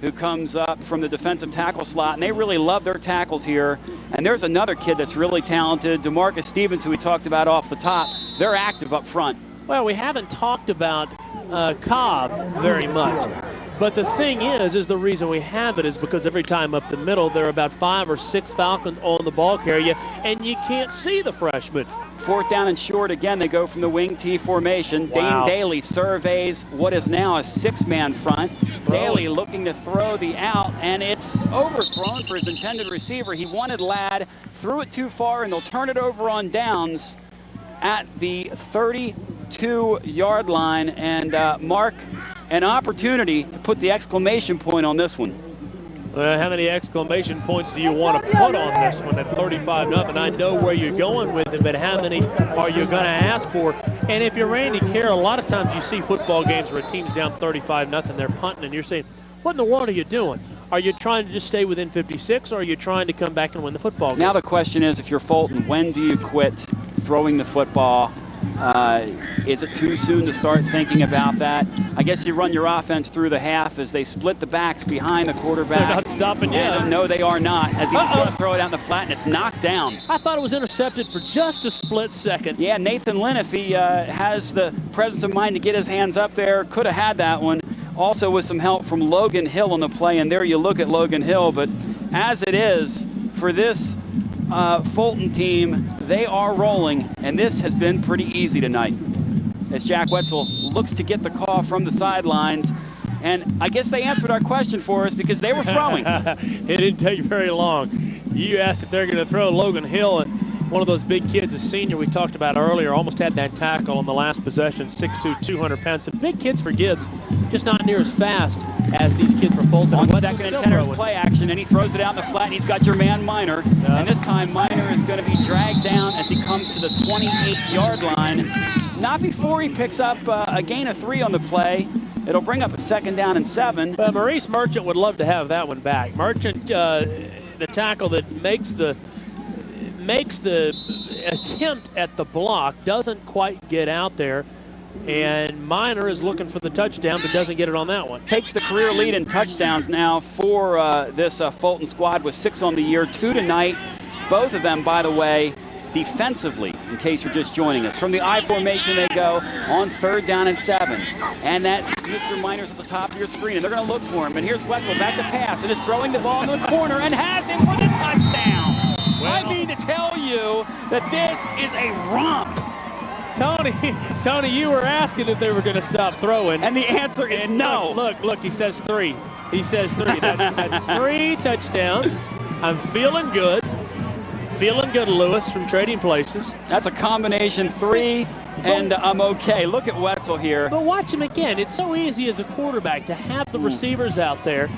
who comes up from the defensive tackle slot, and they really love their tackles here. And there's another kid that's really talented, DeMarcus Stevens, who we talked about off the top. They're active up front. Well, we haven't talked about Cobb very much. But the thing is the reason we have it is because every time up the middle, there are about 5 or 6 Falcons on the ball carrier, and you can't see the freshman. 4th down and short again. They go from the wing T formation. Wow. Dane Daly surveys what is now a 6-man front. Daly looking to throw the out, and it's overthrown for his intended receiver. He wanted Ladd, threw it too far, and they'll turn it over on downs at the 32-yard line. And Mark, an opportunity to put the exclamation point on this one. How many exclamation points do you want to put on this one at 35-0? I know where you're going with it, but how many are you going to ask for? And if you're Randy Carroll, a lot of times you see football games where a team's down 35-0, they're punting, and you're saying, what in the world are you doing? Are you trying to just stay within 56, or are you trying to come back and win the football game? Now the question is, if you're Fulton, when do you quit throwing the football? Is it too soon to start thinking about that? I guess you run your offense through the half as they split the backs behind the quarterback. They're not stopping yet. No, they are not, as he's going to throw it out in the flat, and it's knocked down. I thought it was intercepted for just a split second. Yeah, Nathan Lynn, if he has the presence of mind to get his hands up there, could have had that one. Also with some help from Logan Hill on the play, and there you look at Logan Hill. But as it is, for this Fulton team, they are rolling, and this has been pretty easy tonight. As Jack Wetzel looks to get the call from the sidelines, and I guess they answered our question for us because they were throwing. It didn't take very long. You asked if they're going to throw. Logan Hill, and one of those big kids, a senior we talked about earlier, almost had that tackle on the last possession, 6'2", 200 pounds. The big kids for Gibbs, just not near as fast as these kids for Fulton. On second and 10, there's play action, and he throws it out in the flat, and he's got your man Minor. And this time Minor is going to be dragged down as he comes to the 28-yard line. Not before he picks up a gain of 3 on the play. It'll bring up a 2nd down and 7. But Maurice Merchant would love to have that one back. Merchant, the tackle that makes the attempt at the block, doesn't quite get out there, and Minor is looking for the touchdown but doesn't get it on that one. Takes the career lead in touchdowns now for this Fulton squad with 6 on the year, 2 tonight. Both of them, by the way, defensively, in case you're just joining us. From the I formation they go on 3rd down and 7. And that Mr. Minor's at the top of your screen, and they're going to look for him. And here's Wetzel back to pass, and is throwing the ball into the corner and has him for the touchdown. Well, I mean to tell you that this is a romp. Tony, you were asking if they were going to stop throwing. And the answer is no. Look, he says 3. He says 3. That's 3 touchdowns. I'm feeling good. Feeling good, Lewis, from Trading Places. That's a combination 3, and I'm okay. Look at Wetzel here. But watch him again. It's so easy as a quarterback to have the receivers out there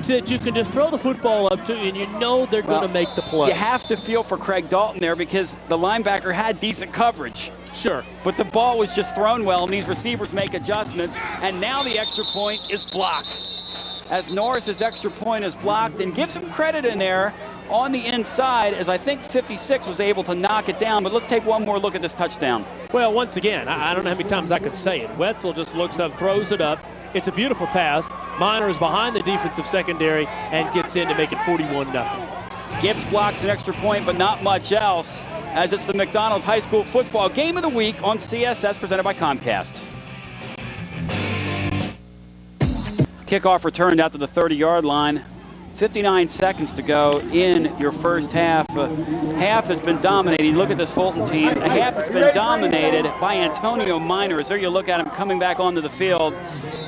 that you can just throw the football up to, and you know they're going to make the play. You have to feel for Craig Dalton there because the linebacker had decent coverage. Sure. But the ball was just thrown well, and these receivers make adjustments, and now the extra point is blocked. As Norris's extra point is blocked, and give some credit in there on the inside, as I think 56 was able to knock it down. But let's take one more look at this touchdown. Well, once again, I don't know how many times I could say it. Wetzel just looks up, throws it up. It's a beautiful pass. Minor is behind the defensive secondary and gets in to make it 41-0. Gibbs blocks an extra point, but not much else, as it's the McDonald's High School Football Game of the Week on CSS, presented by Comcast. Kickoff returned out to the 30-yard line. 59 seconds to go in your first half. Half has been dominated. Look at this Fulton team. A half has been dominated by Antonio Minor. As there you look at him coming back onto the field.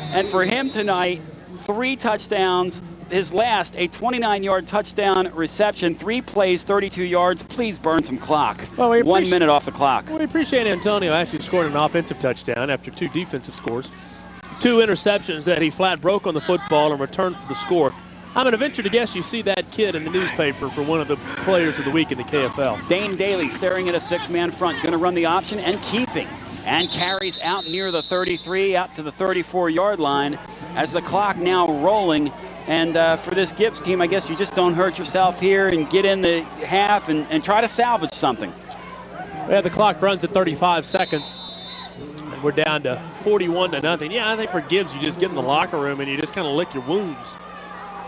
And for him tonight, 3 touchdowns. His last, a 29-yard touchdown reception, 3 plays, 32 yards. Please burn some clock. Well, 1 minute off the clock. We appreciate Antonio actually scored an offensive touchdown after 2 defensive scores. 2 interceptions that he flat broke on the football and returned for the score. I'm going to venture to guess you see that kid in the newspaper for one of the players of the week in the KFL. Dane Daly staring at a 6-man front, going to run the option and keeping. And carries out near the 33, out to the 34-yard line as the clock now rolling. And for this Gibbs team, I guess you just don't hurt yourself here and get in the half and try to salvage something. Yeah, the clock runs at 35 seconds. And we're down to 41-0. Yeah, I think for Gibbs, you just get in the locker room and you just kind of lick your wounds.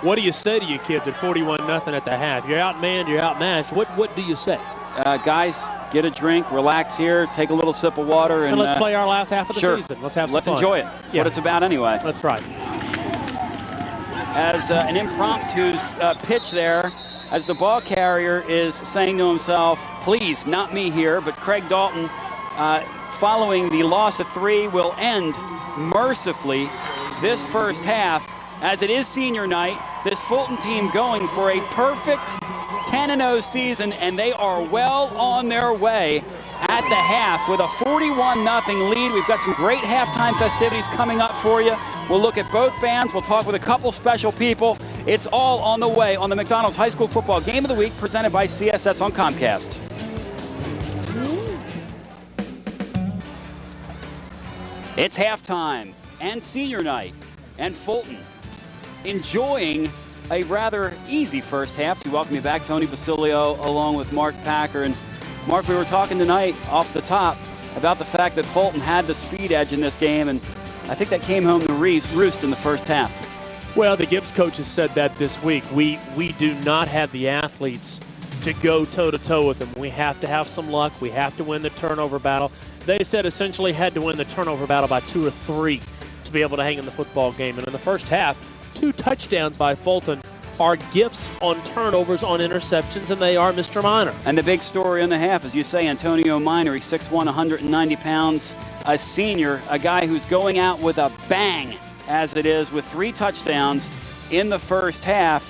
What do you say to you kids at 41-0 at the half? You're outmanned, you're outmatched. What do you say? Guys, get a drink, relax here, take a little sip of water. And let's play our last half of the sure. season. Let's have some fun. Let's enjoy it. That's what it's about anyway. That's right. As an impromptu pitch there, as the ball carrier is saying to himself, please, not me here, but Craig Dalton, following the loss of 3, will end mercifully this first half. As it is senior night, this Fulton team going for a perfect 10-0 season, and they are well on their way at the half with a 41-0 lead. We've got some great halftime festivities coming up for you. We'll look at both bands. We'll talk with a couple special people. It's all on the way on the McDonald's High School Football Game of the Week presented by CSS on Comcast. It's halftime and senior night, and Fulton enjoying a rather easy first half. So we welcome you back, Tony Basilio, along with Mark Packer. And Mark, we were talking tonight off the top about the fact that Fulton had the speed edge in this game, and I think that came home to roost in the first half. Well, the Gibbs coaches said that this week. We do not have the athletes to go toe-to-toe with them. We have to have some luck. We have to win the turnover battle. They said essentially had to win the turnover battle by 2 or 3 to be able to hang in the football game. And in the first half, 2 touchdowns by Fulton are gifts on turnovers, on interceptions, and they are Mr. Minor. And the big story in the half, as you say, Antonio Minor. He's 6'1", 190 pounds, a senior, a guy who's going out with a bang, as it is, with 3 touchdowns in the first half.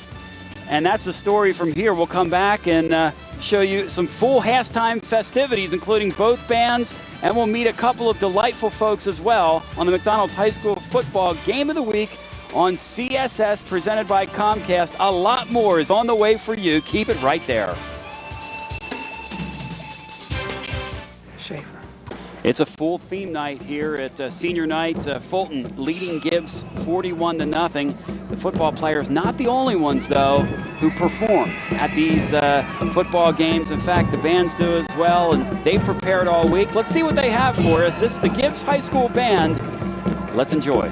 And that's the story from here. We'll come back and show you some full halftime festivities, including both bands, and we'll meet a couple of delightful folks as well on the McDonald's High School Football Game of the Week on CSS, presented by Comcast. A lot more is on the way for you. Keep it right there. Schaefer. It's a full theme night here at senior night. Fulton leading Gibbs 41-0. The football players not the only ones, though, who perform at these football games. In fact, the bands do as well, and they've prepared all week. Let's see what they have for us. This is the Gibbs High School Band. Let's enjoy.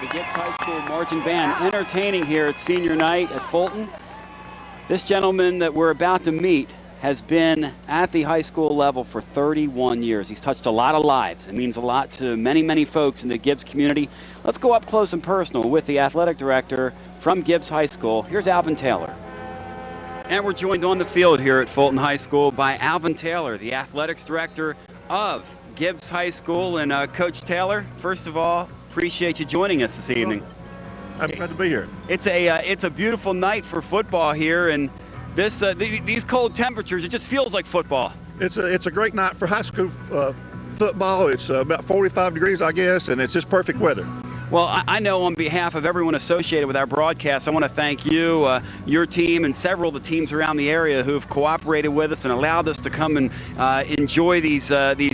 the Gibbs High School Marching Band entertaining here at senior night at Fulton. This gentleman that we're about to meet has been at the high school level for 31 years. He's touched a lot of lives. It means a lot to many, many folks in the Gibbs community. Let's go up close and personal with the athletic director from Gibbs High School. Here's Alvin Taylor. And we're joined on the field here at Fulton High School by Alvin Taylor, the athletics director of Gibbs High School. And Coach Taylor, first of all, appreciate you joining us this evening. I'm glad to be here. It's a beautiful night for football here, and this these cold temperatures, it just feels like football. It's a great night for high school football. It's about 45 degrees, I guess, and it's just perfect weather. Well, I know on behalf of everyone associated with our broadcast, I want to thank you, your team, and several of the teams around the area who have cooperated with us and allowed us to come and enjoy these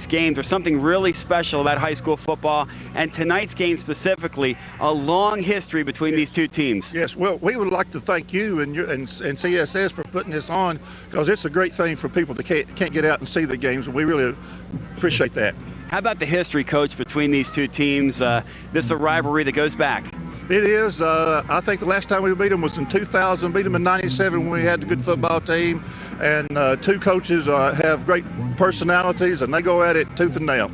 games. There's something really special about high school football, and tonight's game specifically, a long history between these two teams. Yes, well, we would like to thank you and CSS for putting this on, because it's a great thing for people that can't get out and see the games, and we really appreciate that. How about the history, Coach, between these two teams? This is a rivalry that goes back. It is. I think the last time we beat them was in 2000. Beat them in '97 when we had the good football team. And two coaches have great personalities, and they go at it tooth and nail.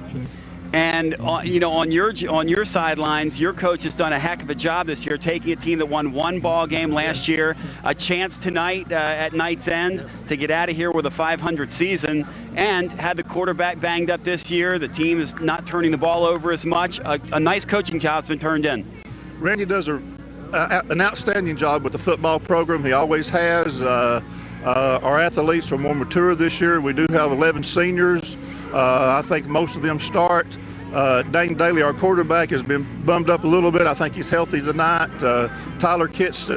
And you know, on your sidelines, your coach has done a heck of a job this year, taking a team that won one ball game last year, a chance tonight at night's end to get out of here with a 500 season, and had the quarterback banged up this year. The team is not turning the ball over as much. A nice coaching job's been turned in. Randy does an outstanding job with the football program. He always has. Our athletes are more mature this year. We do have 11 seniors. I think most of them start. Dane Daly, our quarterback, has been bummed up a little bit. I think he's healthy tonight. Tyler Kitts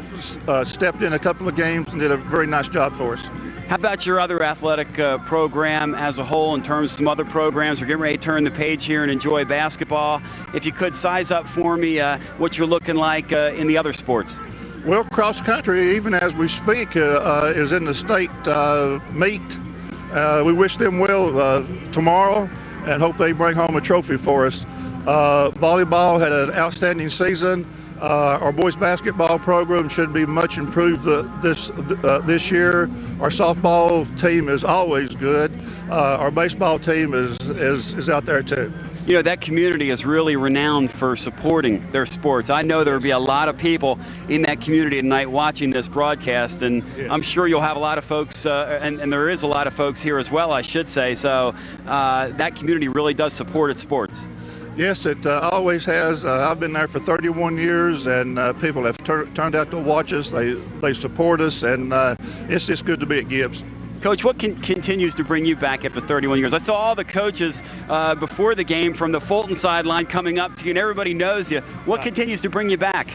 stepped in a couple of games and did a very nice job for us. How about your other athletic program as a whole in terms of some other programs? We're getting ready to turn the page here and enjoy basketball. If you could size up for me what you're looking like in the other sports. Well, cross country, even as we speak, is in the state meet. We wish them well tomorrow and hope they bring home a trophy for us. Volleyball had an outstanding season. Our boys basketball program should be much improved this year. Our softball team is always good. Our baseball team is out there too. You know, that community is really renowned for supporting their sports. I know there will be a lot of people in that community tonight watching this broadcast, and yeah. I'm sure you'll have a lot of folks, and there is a lot of folks here as well, I should say. So that community really does support its sports. Yes, it always has. I've been there for 31 years, and people have turned out to watch us. They support us, and it's just good to be at Gibbs. Coach, what continues to bring you back after 31 years? I saw all the coaches before the game from the Fulton sideline coming up to you, and everybody knows you. What continues to bring you back?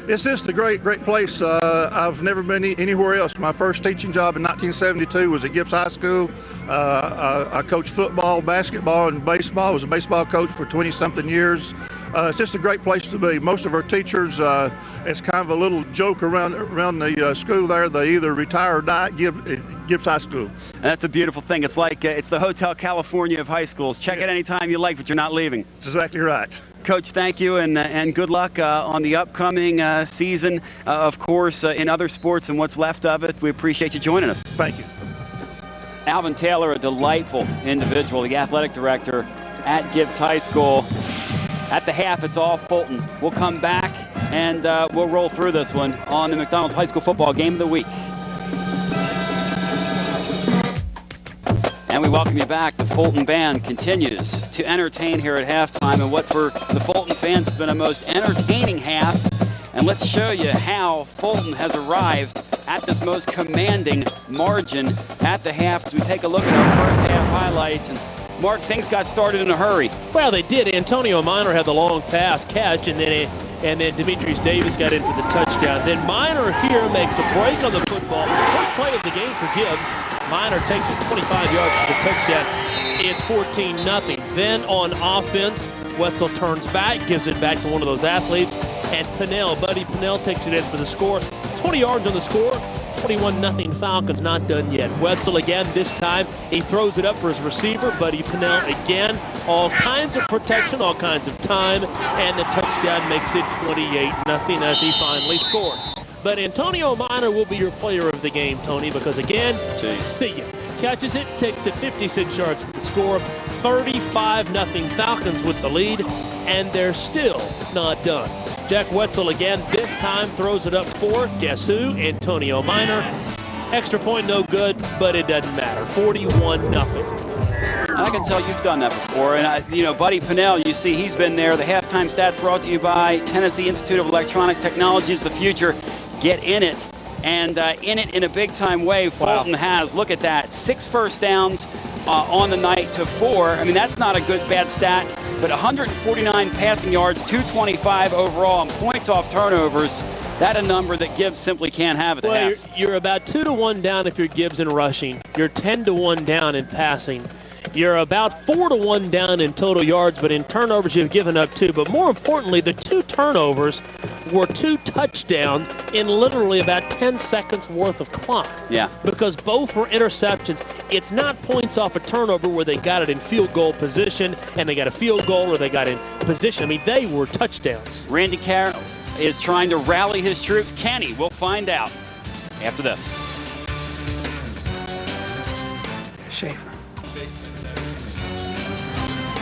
It's just a great place. I've never been anywhere else. My first teaching job in 1972 was at Gibbs High School. I coached football, basketball, and baseball. I was a baseball coach for 20-something years. It's just a great place to be. Most of our teachers, it's kind of a little joke around the school there. They either retire or die at Gibbs High School. And that's a beautiful thing. It's like it's the Hotel California of high schools. Check it anytime you like, but you're not leaving. That's exactly right. Coach, thank you, and good luck on the upcoming season, of course, in other sports and what's left of it. We appreciate you joining us. Thank you. Alvin Taylor, a delightful individual, the athletic director at Gibbs High School. At the half, it's all Fulton. We'll come back, and we'll roll through this one on the McDonald's High School Football Game of the Week. And we welcome you back. The Fulton Band continues to entertain here at halftime, and what for the Fulton fans has been a most entertaining half. And let's show you how Fulton has arrived at this most commanding margin at the half as we take a look at our first half highlights. And Mark, things got started in a hurry. Well, they did. Antonio Minor had the long pass catch, and then Demetrius Davis got in for the touchdown. Then Minor here makes a break on the football. First play of the game for Gibbs. Minor takes it 25 yards for the touchdown. It's 14-0. Then on offense, Wetzel turns back, gives it back to one of those athletes, and Buddy Pinnell takes it in for the score. 20 yards on the score. 41-0 Falcons, not done yet. Wetzel again, this time he throws it up for his receiver, Buddy Pennell again. All kinds of protection, all kinds of time, and the touchdown makes it 28-0 as he finally scores. But Antonio Minor will be your player of the game, Tony, because again, see ya. Catches it, takes it 56 yards for the score. 35-0 Falcons with the lead, and they're still not done. Jack Wetzel again, this time throws it up for, guess who? Antonio Minor. Extra point, no good, but it doesn't matter. 41-0. I can tell you've done that before. And, Buddy Pennell, you see he's been there. The halftime stats brought to you by Tennessee Institute of Electronics Technology is the future. Get in it. And in it in a big-time way, Fulton has, look at that, 6 first downs on the night to 4. I mean, that's not a bad stat, but 149 passing yards, 225 overall, and points off turnovers. That's a number that Gibbs simply can't have at the half. You're about 2-1 down if you're Gibbs in rushing. You're 10-1 down in passing. You're about 4-1 down in total yards, but in turnovers you've given up 2. But more importantly, the 2 turnovers were 2 touchdowns in literally about 10 seconds worth of clock. Yeah. Because both were interceptions. It's not points off a turnover where they got it in field goal position and they got a field goal or they got in position. I mean, they were touchdowns. Randy Carroll is trying to rally his troops. Can he? We'll find out after this. Schaefer.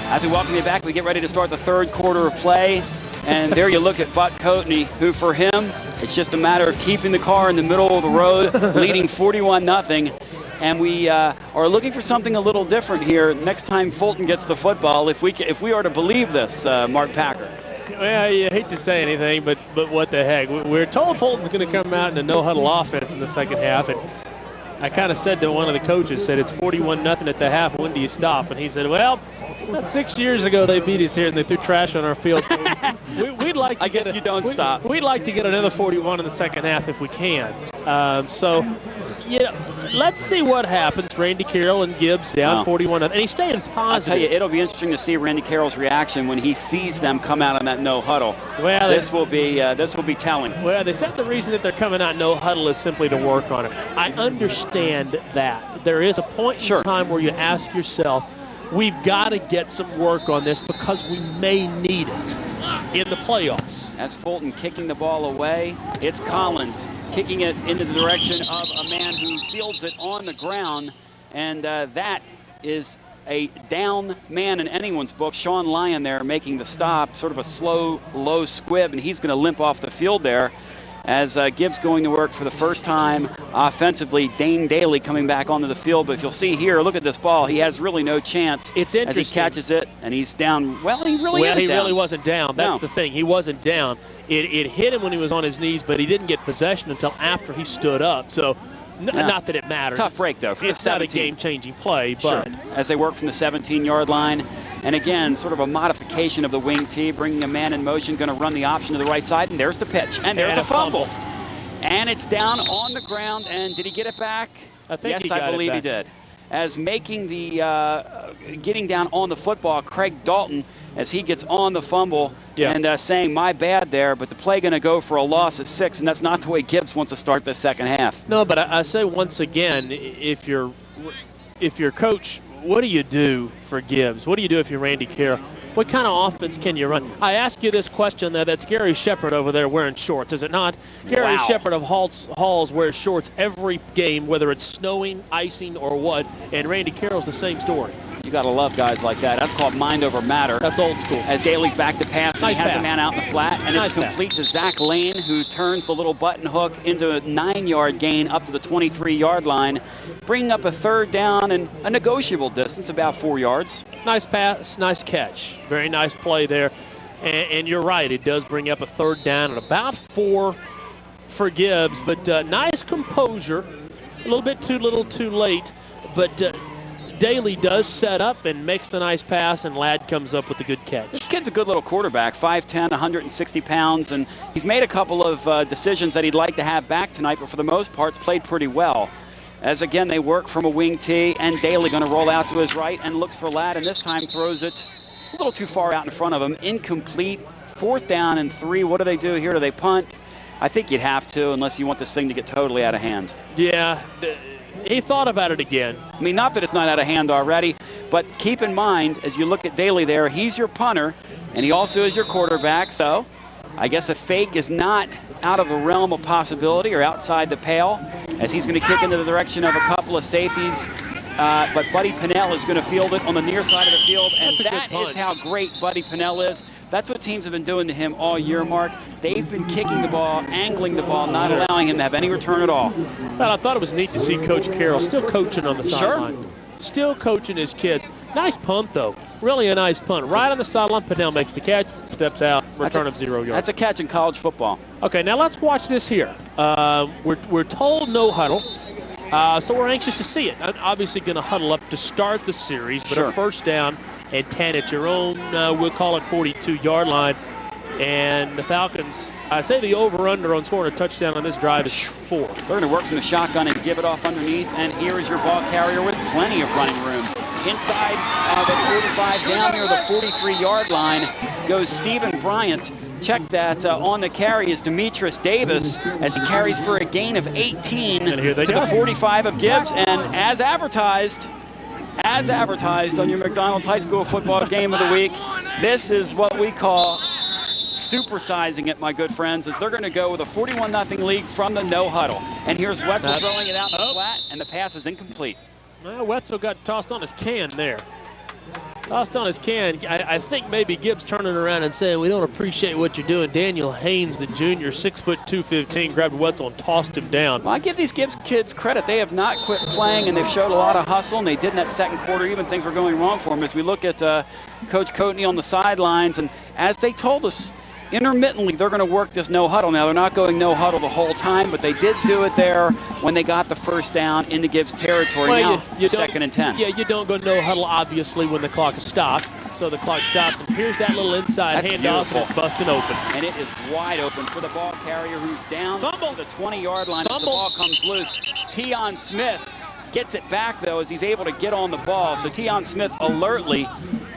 As we welcome you back, we get ready to start the third quarter of play. And there you look at Buck Coatney, who for him, it's just a matter of keeping the car in the middle of the road, leading 41-0. And we are looking for something a little different here next time Fulton gets the football, if we are to believe this, Mark Packer. Well, you hate to say anything, but what the heck. We're told Fulton's going to come out in a no-huddle offense in the second half. And I kind of said to one of the coaches, said it's 41-0 at the half, when do you stop? And he said, well, about 6 years ago they beat us here and they threw trash on our field. So we'd like to stop. We'd like to get another 41 in the second half if we can. Let's see what happens. Randy Carroll and Gibbs down 41-0, and he's staying positive. I'll tell you, it'll be interesting to see Randy Carroll's reaction when he sees them come out on that no huddle. Well, this will be telling. Well, they said the reason that they're coming out no huddle is simply to work on it. I understand that. There is a point in time where you ask yourself, we've got to get some work on this because we may need it in the playoffs. As Fulton kicking the ball away, it's Collins kicking it into the direction of a man who fields it on the ground, and that is a down man in anyone's book. Sean Lyon there making the stop, sort of a slow, low squib, and he's going to limp off the field there. As Gibbs going to work for the first time offensively. Dane Daly coming back onto the field. But if you'll see here, look at this ball. He has really no chance. It's interesting. As he catches it, and he's down. Well, he really isn't down. He really wasn't down. That's the thing. He wasn't down. It hit him when he was on his knees, but he didn't get possession until after he stood up. So, not that it matters. Tough break, though. It's not a game-changing play. But as they work from the 17-yard line. And again, sort of a modification of the wing tee, bringing a man in motion, going to run the option to the right side, and there's the pitch, and there's a fumble. And it's down on the ground, and did he get it back? I think yes, I believe he did. As making the, getting down on the football, Craig Dalton, as he gets on the fumble, and saying, my bad there, but the play going to go for a loss at 6, and that's not the way Gibbs wants to start the second half. No, but I say once again, if you're coach, what do you do for Gibbs? What do you do if you're Randy Carroll? What kind of offense can you run? I ask you this question there. That's Gary Shepard over there wearing shorts, is it not? Gary Shepard of Halls wears shorts every game, whether it's snowing, icing, or what, and Randy Carroll's the same story. You got to love guys like that. That's called mind over matter. That's old school. As Daly's back to pass, and he has a man out in the flat, and it's complete to Zach Lane, who turns the little button hook into a 9-yard gain up to the 23-yard line, bringing up a third down and a negotiable distance, about 4 yards. Nice pass, nice catch. Very nice play there. And you're right, it does bring up a third down and about 4 for Gibbs, but nice composure. A little bit too little too late, but Daly does set up and makes the nice pass, and Ladd comes up with a good catch. This kid's a good little quarterback, 5'10", 160 pounds, and he's made a couple of decisions that he'd like to have back tonight, but for the most part, played pretty well. As again, they work from a wing tee, and Daly going to roll out to his right and looks for Ladd, and this time throws it a little too far out in front of him. Incomplete, 4th down and 3. What do they do here? Do they punt? I think you'd have to, unless you want this thing to get totally out of hand. Yeah, he thought about it again. I mean, not that it's not out of hand already, but keep in mind, as you look at Daly there, he's your punter, and he also is your quarterback, so I guess a fake is not out of the realm of possibility or outside the pale, as he's going to kick into the direction of a couple of safeties. But Buddy Pinnell is going to field it on the near side of the field, and that is how great Buddy Pinnell is. That's what teams have been doing to him all year, Mark. They've been kicking the ball, angling the ball, not allowing him to have any return at all. Well, I thought it was neat to see Coach Carroll still coaching on the sideline. Still coaching his kids. Nice punt, though. Really a nice punt. Right on the sideline, Pinnell makes the catch, steps out, return of 0 yards. That's a catch in college football. Okay, now let's watch this here. We're told no huddle. So we're anxious to see it. I'm obviously going to huddle up to start the series, but a first down and 10 at your own, we'll call it 42-yard line. And the Falcons, I say the over-under on scoring a touchdown on this drive is 4. They're going to work from the shotgun and give it off underneath, and here is your ball carrier with plenty of running room. Inside the 45, down near the 43-yard line goes Stephen Bryant. Check that on the carry is Demetrius Davis as he carries for a gain of 18 to the 45 of Gibbs. And as advertised on your McDonald's High School football game of the week, this is what we call supersizing it, my good friends, as they're going to go with a 41-0 lead from the no huddle. And here's Wetzel throwing it out in the flat, and the pass is incomplete. Well, Wetzel got tossed on his can there. Tossed on his can. I think maybe Gibbs turning around and saying, we don't appreciate what you're doing. Daniel Haynes, the junior, 6 foot 215, grabbed Wetzel and tossed him down. Well, I give these Gibbs kids credit. They have not quit playing, and they've showed a lot of hustle, and they did in that second quarter. Even things were going wrong for them. As we look at Coach Coatney on the sidelines, and as they told us, intermittently, they're going to work this no huddle. Now, they're not going no huddle the whole time, but they did do it there when they got the first down into Gibbs territory. Well, now, you 2nd and 10. Yeah, you don't go no huddle, obviously, when the clock is stopped. So the clock stops, and here's that little inside handoff, and it's busting open. And it is wide open for the ball carrier, who's down to the 20-yard line as the ball comes loose. Tion Smith gets it back, though, as he's able to get on the ball. So Tion Smith alertly,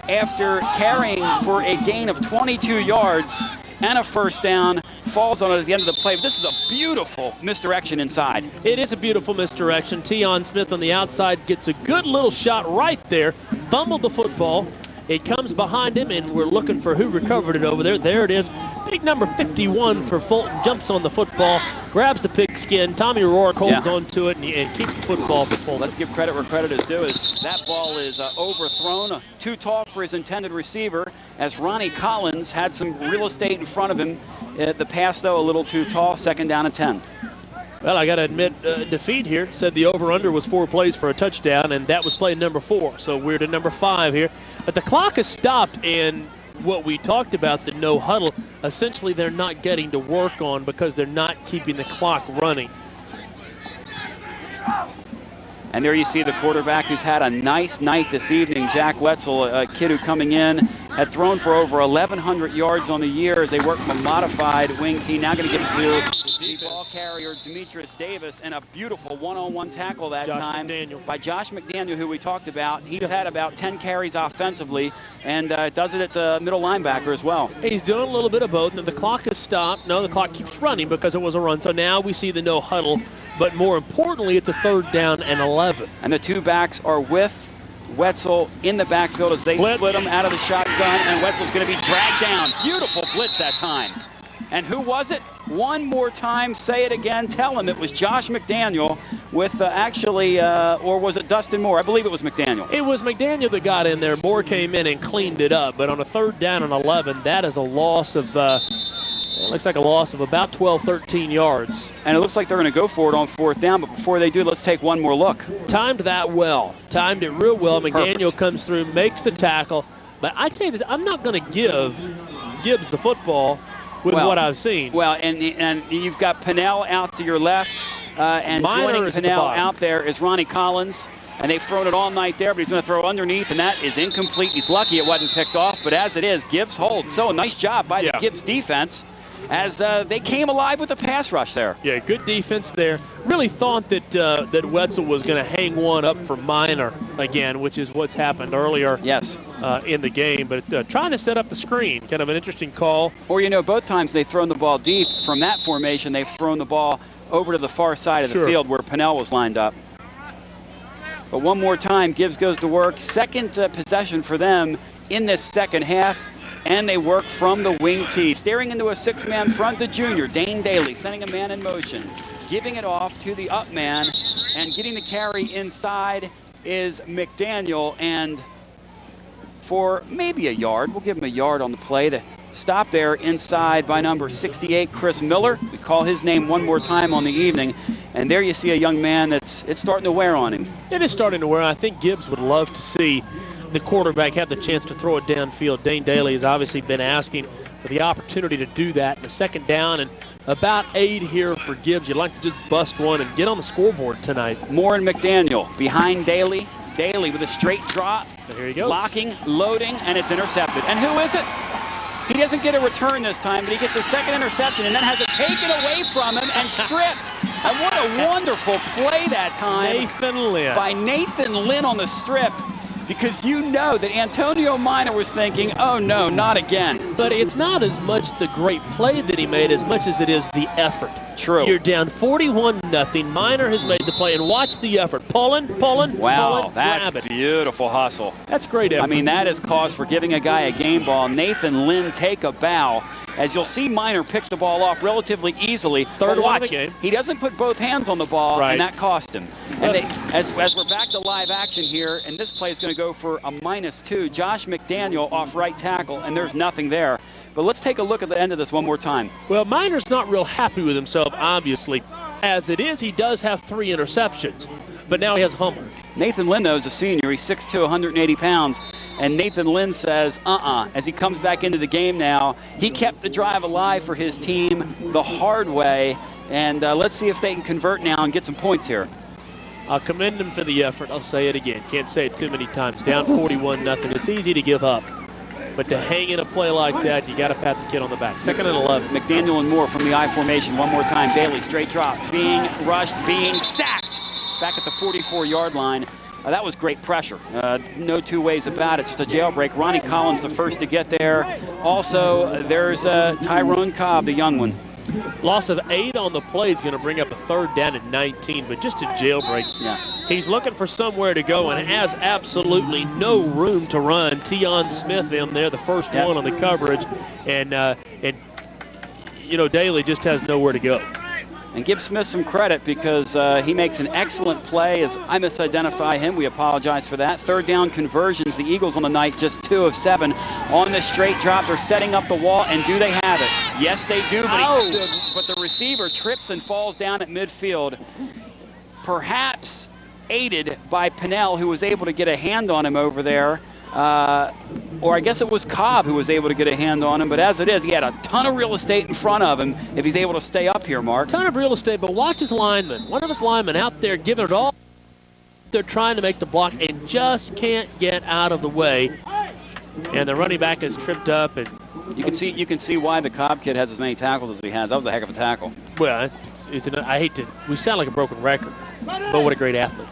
after carrying for a gain of 22 yards, and a first down, falls on it at the end of the play. But this is a beautiful misdirection inside. It is a beautiful misdirection. Tion Smith on the outside gets a good little shot right there, fumbled the football. It comes behind him, and we're looking for who recovered it over there. There it is. Big number 51 for Fulton, jumps on the football, grabs the pigskin. Tommy Rourke holds onto it and keeps the football for Fulton. Let's give credit where credit is due, as that ball is overthrown, too tall for his intended receiver, as Ronnie Collins had some real estate in front of him. The pass, though, a little too tall. 2nd down and 10. Well, I got to admit, defeat here said the over-under was 4 plays for a touchdown, and that was play number 4. So we're to number 5 here. But the clock has stopped, and what we talked about, the no huddle, essentially they're not getting to work on because they're not keeping the clock running. And there you see the quarterback who's had a nice night this evening, Jack Wetzel, a kid who coming in had thrown for over 1,100 yards on the year as they work from a modified wing tee. Now going to get it to the ball carrier, Demetrius Davis, and a beautiful one-on-one tackle that time by Josh McDaniel, who we talked about. He's had about 10 carries offensively and does it at middle linebacker as well. He's doing a little bit of both. Now the clock has stopped. No, the clock keeps running because it was a run. So now we see the no huddle. But more importantly, it's a 3rd down and 11. And the two backs are with Wetzel in the backfield as they split him out of the shotgun, and Wetzel's going to be dragged down. Beautiful blitz that time. And who was it? One more time, say it again, tell him it was Josh McDaniel with or was it Dustin Moore? I believe it was McDaniel. It was McDaniel that got in there. Moore came in and cleaned it up. But on a 3rd down and 11, that is a loss of... it looks like a loss of about 12, 13 yards. And it looks like they're going to go for it on 4th down, but before they do, let's take one more look. Timed that well. Timed it real well. McDaniel comes through, makes the tackle. But I tell you this, I'm not going to give Gibbs the football with what I've seen. Well, and you've got Pinnell out to your left, and joining Pinnell out there is Ronnie Collins. And they've thrown it all night there, but he's going to throw underneath, and that is incomplete. He's lucky it wasn't picked off, but as it is, Gibbs holds. So a nice job by the Gibbs defense as they came alive with the pass rush there. Yeah, good defense there. Really thought that Wetzel was going to hang one up for Minor. again, which is what's happened earlier Yes. In the game. But trying to set up the screen, kind of an interesting call. Or, you know, both times they've thrown the ball deep. From that formation, they've thrown the ball over to the far side of the field where Pennell was lined up. But one more time, Gibbs goes to work. Second possession for them in this second half. And they work from the wing tee. Staring into a six-man front, the junior, Dane Daly, sending a man in motion. Giving it off to the up man. And getting the carry inside is McDaniel. And for maybe a yard, we'll give him a yard on the play. The stop there inside by number 68, Chris Miller. We call his name one more time on the evening. And there you see a young man it's starting to wear on him. It is starting to wear. I think Gibbs would love to see the quarterback have the chance to throw it downfield. Dane Daly has obviously been asking for the opportunity to do that in the second down, and about 8 here for Gibbs. You'd like to just bust one and get on the scoreboard tonight. Moore and McDaniel behind Daly. Daly with a straight drop. So here he goes. Blocking, loading, and it's intercepted. And who is it? He doesn't get a return this time, but he gets a second interception and then has it taken away from him and stripped. And what a wonderful play that time Nathan Lynn. by Nathan Lynn on the strip. Because you know that Antonio Minor was thinking, oh no, not again. But it's not as much the great play that he made as much as it is the effort. True. You're down 41-0. Minor has made the play, and watch the effort. Pulling, wow, that's grab it. beautiful hustle. That's great effort. I mean, that is cause for giving a guy a game ball. Nathan Lynn take a bow. As you'll see, Minor pick the ball off relatively easily. Third one of the game. He doesn't put both hands on the ball, and that cost him. And as we're back to live action here, and this play is going to go for a -2. Josh McDaniel off right tackle, and there's nothing there. But let's take a look at the end of this one more time. Well, Minor's not real happy with himself, obviously. As it is, he does have 3 interceptions, but now he has a fumble. Nathan Lynn, though, is a senior. He's 6'2", 180 pounds. And Nathan Lynn says, as he comes back into the game now. He kept the drive alive for his team the hard way. And let's see if they can convert now and get some points here. I'll commend him for the effort. I'll say it again. Can't say it too many times. Down 41-0. It's easy to give up. But to hang in a play like that, you got to pat the kid on the back. 2nd and 11. McDaniel and Moore from the I formation. One more time. Daly, straight drop. Being rushed, being sacked. Back at the 44-yard line. That was great pressure. No two ways about it. Just a jailbreak. Ronnie Collins, the first to get there. Also, there's Tyrone Cobb, the young one. Loss of 8 on the play is going to bring up a 3rd down and 19, but just a jailbreak. Yeah. He's looking for somewhere to go and has absolutely no room to run. Tion Smith in there, the first one on the coverage, and you know, Daly just has nowhere to go. And give Smith some credit because he makes an excellent play. As I misidentify him, we apologize for that. 3rd down conversions. The Eagles on the night just 2 of 7 on the straight drop. They're setting up the wall, and do they have it? Yes, they do. But the receiver trips and falls down at midfield. Perhaps aided by Pennell, who was able to get a hand on him over there. Or I guess it was Cobb who was able to get a hand on him. But as it is, he had a ton of real estate in front of him if he's able to stay up here, Mark. Ton of real estate, but watch his lineman. One of his linemen out there giving it all. They're trying to make the block and just can't get out of the way. And the running back is tripped up. And you can see why the Cobb kid has as many tackles as he has. That was a heck of a tackle. Well, I hate to. We sound like a broken record, but what a great athlete.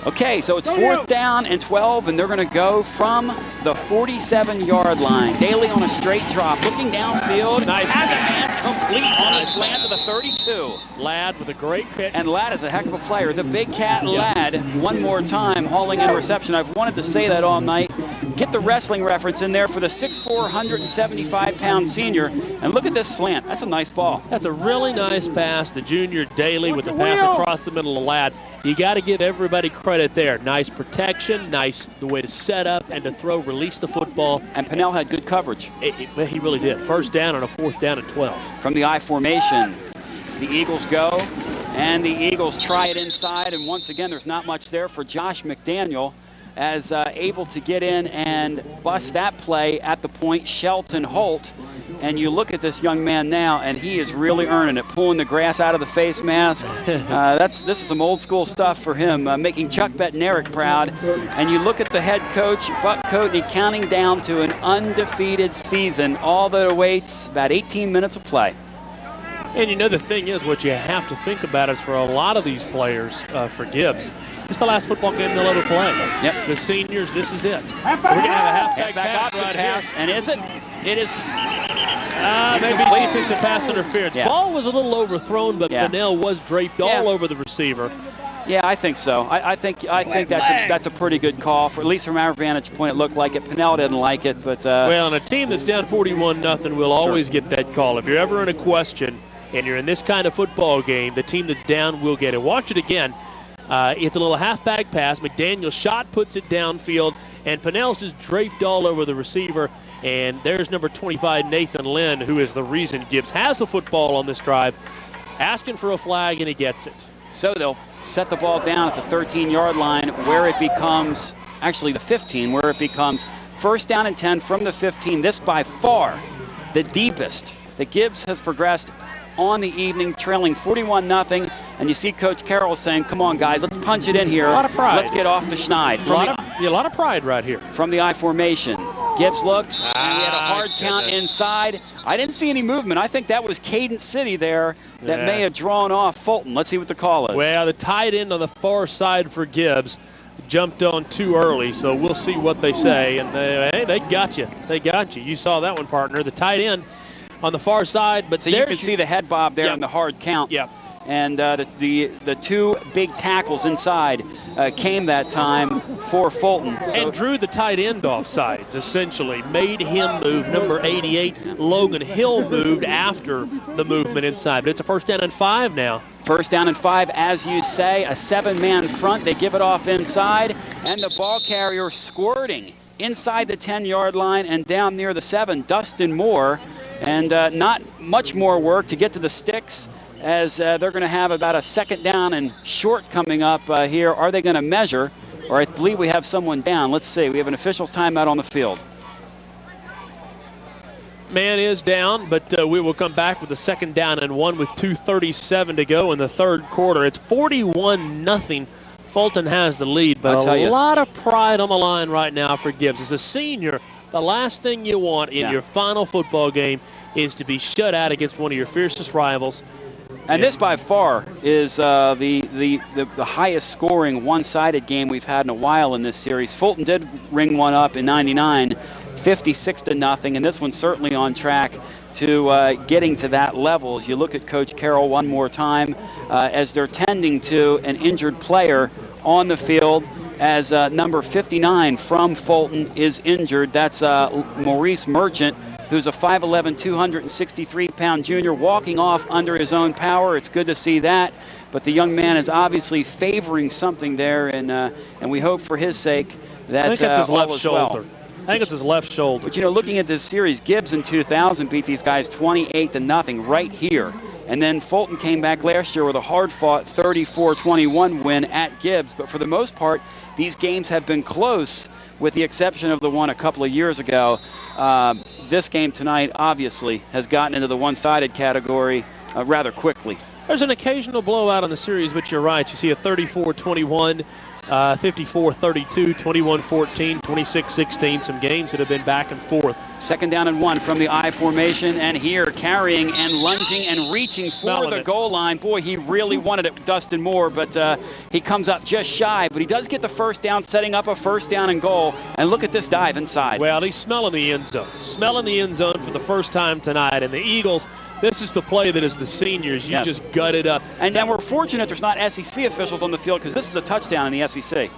Okay, so it's 4th down and 12, and they're going to go from the 47-yard line. Daly on a straight drop, looking downfield. Nice. Has a man complete on the slant to the 32. Ladd with a great pick. And Ladd is a heck of a player. The big cat Ladd, one more time, hauling in a reception. I've wanted to say that all night. Get the wrestling reference in there for the 6'4", 175-pound senior. And look at this slant. That's a nice ball. That's a really nice pass. The junior Daly with the pass across the middle of Ladd. You got to give everybody credit there. Nice protection, nice the way to set up and to throw, release the football. And Pennell had good coverage. He really did. 1st down on a 4th down and 12. From the I formation, the Eagles go, and the Eagles try it inside. And once again, there's not much there for Josh McDaniel, as able to get in and bust that play at the point. Shelton Holt. And you look at this young man now, and he is really earning it, pulling the grass out of the face mask. This is some old school stuff for him, making Chuck Bednarik proud. And you look at the head coach, Buck Coatney, counting down to an undefeated season. All that awaits, about 18 minutes of play. And you know, the thing is, what you have to think about is for a lot of these players, for Gibbs, It's the last football game they'll ever play. Yep. The seniors, this is it. We're going to have a halfback pass option right pass. here. And is it? It is. Maybe defensive pass interference. Yeah. Ball was a little overthrown, but Pennell was draped all over the receiver. Yeah, I think so. I think that's a pretty good call. For at least from our vantage point, it looked like it. Pennell didn't like it, but well, and a team that's down 41-0 will always get that call. If you're ever in a question and you're in this kind of football game, the team that's down will get it. Watch it again. It's a little halfback pass. McDaniel's shot puts it downfield, and Pennell's just draped all over the receiver. And there's number 25, Nathan Lynn, who is the reason Gibbs has the football on this drive, asking for a flag, and he gets it. So they'll set the ball down at the 13-yard line, where it becomes, actually the 15, where it becomes first down and 10 from the 15. This by far the deepest that Gibbs has progressed on the evening, trailing 41-0. And you see Coach Carroll saying, come on, guys, let's punch it in here. A lot of pride. Let's get off the schneid. A lot of pride right here. From the I formation. Gibbs looks, and we had a hard count inside. I didn't see any movement. I think that was Cadence City there that may have drawn off Fulton. Let's see what the call is. Well, the tight end on the far side for Gibbs jumped on too early, so we'll see what they say. And they got you. They got you. You saw that one, partner. The tight end on the far side. But so you can see the head bob there in the hard count. Yeah. And the two big tackles inside came that time for Fulton. So and drew the tight end off sides, essentially. Made him move. Number 88, Logan Hill, moved after the movement inside. But it's a first down and 5 now. First down and 5, as you say. A 7-man front. They give it off inside. And the ball carrier squirting inside the 10-yard line and down near the 7, Dustin Moore. And not much more work to get to the sticks, as they're going to have about a second down and short coming up here. Are they going to measure? Or I believe we have someone down. Let's see. We have an official's timeout on the field. Man is down, but we will come back with a second down and 1 with 2:37 to go in the third quarter. It's 41-0. Fulton has the lead, but a lot of pride on the line right now for Gibbs. As a senior, the last thing you want in your final football game is to be shut out against one of your fiercest rivals. And this by far is the highest scoring one-sided game we've had in a while in this series. Fulton did ring one up in '99, 56-0, and this one's certainly on track to getting to that level. As you look at Coach Carroll one more time, as they're tending to an injured player on the field, as number 59 from Fulton is injured. That's Maurice Merchant, who's a 5'11", 263-pound junior, walking off under his own power. It's good to see that. But the young man is obviously favoring something there, and we hope for his sake that I think it's his left shoulder. Well. I think it's his left shoulder. But, you know, looking at this series, Gibbs in 2000 beat these guys 28-0 right here. And then Fulton came back last year with a hard-fought 34-21 win at Gibbs. But for the most part, these games have been close, with the exception of the one a couple of years ago. This game tonight, obviously, has gotten into the one-sided category rather quickly. There's an occasional blowout on the series, but you're right. You see a 34-21, 54-32, 21-14, 26-16, some games that have been back and forth. Second down and 1 from the I formation, and here carrying and lunging and reaching for the goal line. Boy, he really wanted it, Dustin Moore, but he comes up just shy. But he does get the first down, setting up a first down and goal. And look at this dive inside. Well, he's smelling the end zone. Smelling the end zone for the first time tonight. And the Eagles, this is the play that is the seniors. You just gut it up. And then we're fortunate there's not SEC officials on the field, because this is a touchdown in the SEC.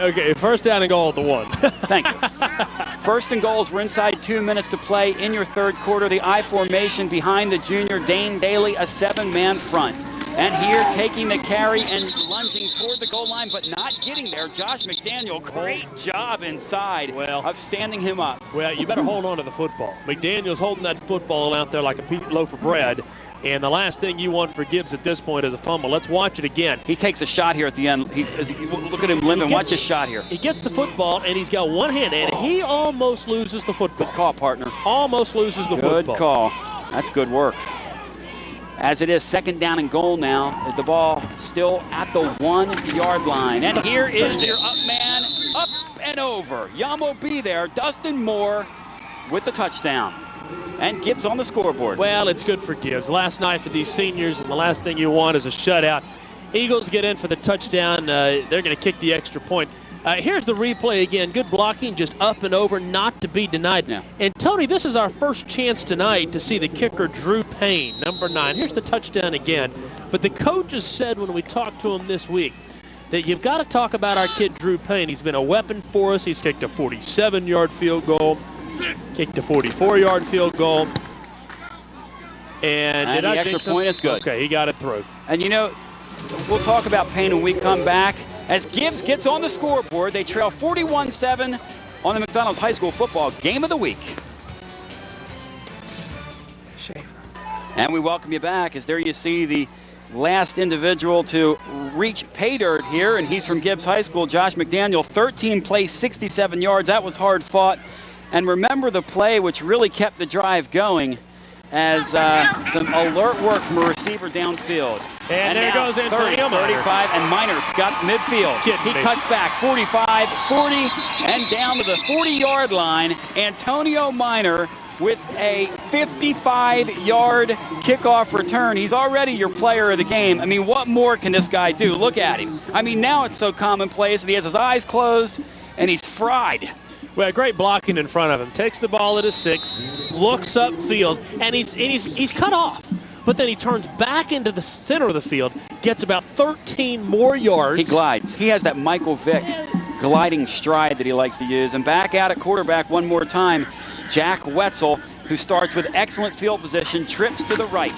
Okay, first down and goal at the 1. Thank you. First and goals. We're inside 2 minutes to play in your third quarter. The I formation behind the junior Dane Daly, a 7-man front. And here taking the carry and lunging toward the goal line, but not getting there. Josh McDaniel, great job inside of standing him up. Well, you better hold on to the football. McDaniel's holding that football out there like a loaf of bread. And the last thing you want for Gibbs at this point is a fumble. Let's watch it again. He takes a shot here at the end. Look at him limping. Watch his shot here. He gets the football, and he's got one hand, and he almost loses the football. Good call, partner. Almost loses the football. Good call. That's good work. As it is second down and goal now, the ball still at the 1-yard line. And here is your up man, up and over. Yamo B there, Dustin Moore with the touchdown. And Gibbs on the scoreboard. Well, it's good for Gibbs. Last night for these seniors, and the last thing you want is a shutout. Eagles get in for the touchdown. They're going to kick the extra point. Here's the replay again. Good blocking, just up and over, not to be denied. Yeah. And, Tony, this is our first chance tonight to see the kicker, Drew Payne, number 9. Here's the touchdown again. But the coaches said when we talked to him this week that you've got to talk about our kid, Drew Payne. He's been a weapon for us. He's kicked a 47-yard field goal, kicked a 44-yard field goal. And the extra point is good. Okay, he got it through. And, you know, we'll talk about Payne when we come back. As Gibbs gets on the scoreboard, they trail 41-7 on the McDonald's High School football game of the week. Schaefer. And we welcome you back as there you see the last individual to reach pay dirt here, and he's from Gibbs High School, Josh McDaniel, 13 plays, 67 yards. That was hard fought. And remember the play which really kept the drive going as some alert work from a receiver downfield. And there goes Antonio 35, and Minor's got midfield. He cuts back 45, 40, and down to the 40-yard line. Antonio Minor with a 55-yard kickoff return. He's already your player of the game. I mean, what more can this guy do? Look at him. I mean, now it's so commonplace that he has his eyes closed, and he's fried. Well, great blocking in front of him. Takes the ball at his 6, looks upfield, and he's cut off. But then he turns back into the center of the field, gets about 13 more yards. He glides. He has that Michael Vick gliding stride that he likes to use. And back out at quarterback one more time, Jack Wetzel, who starts with excellent field position, trips to the right.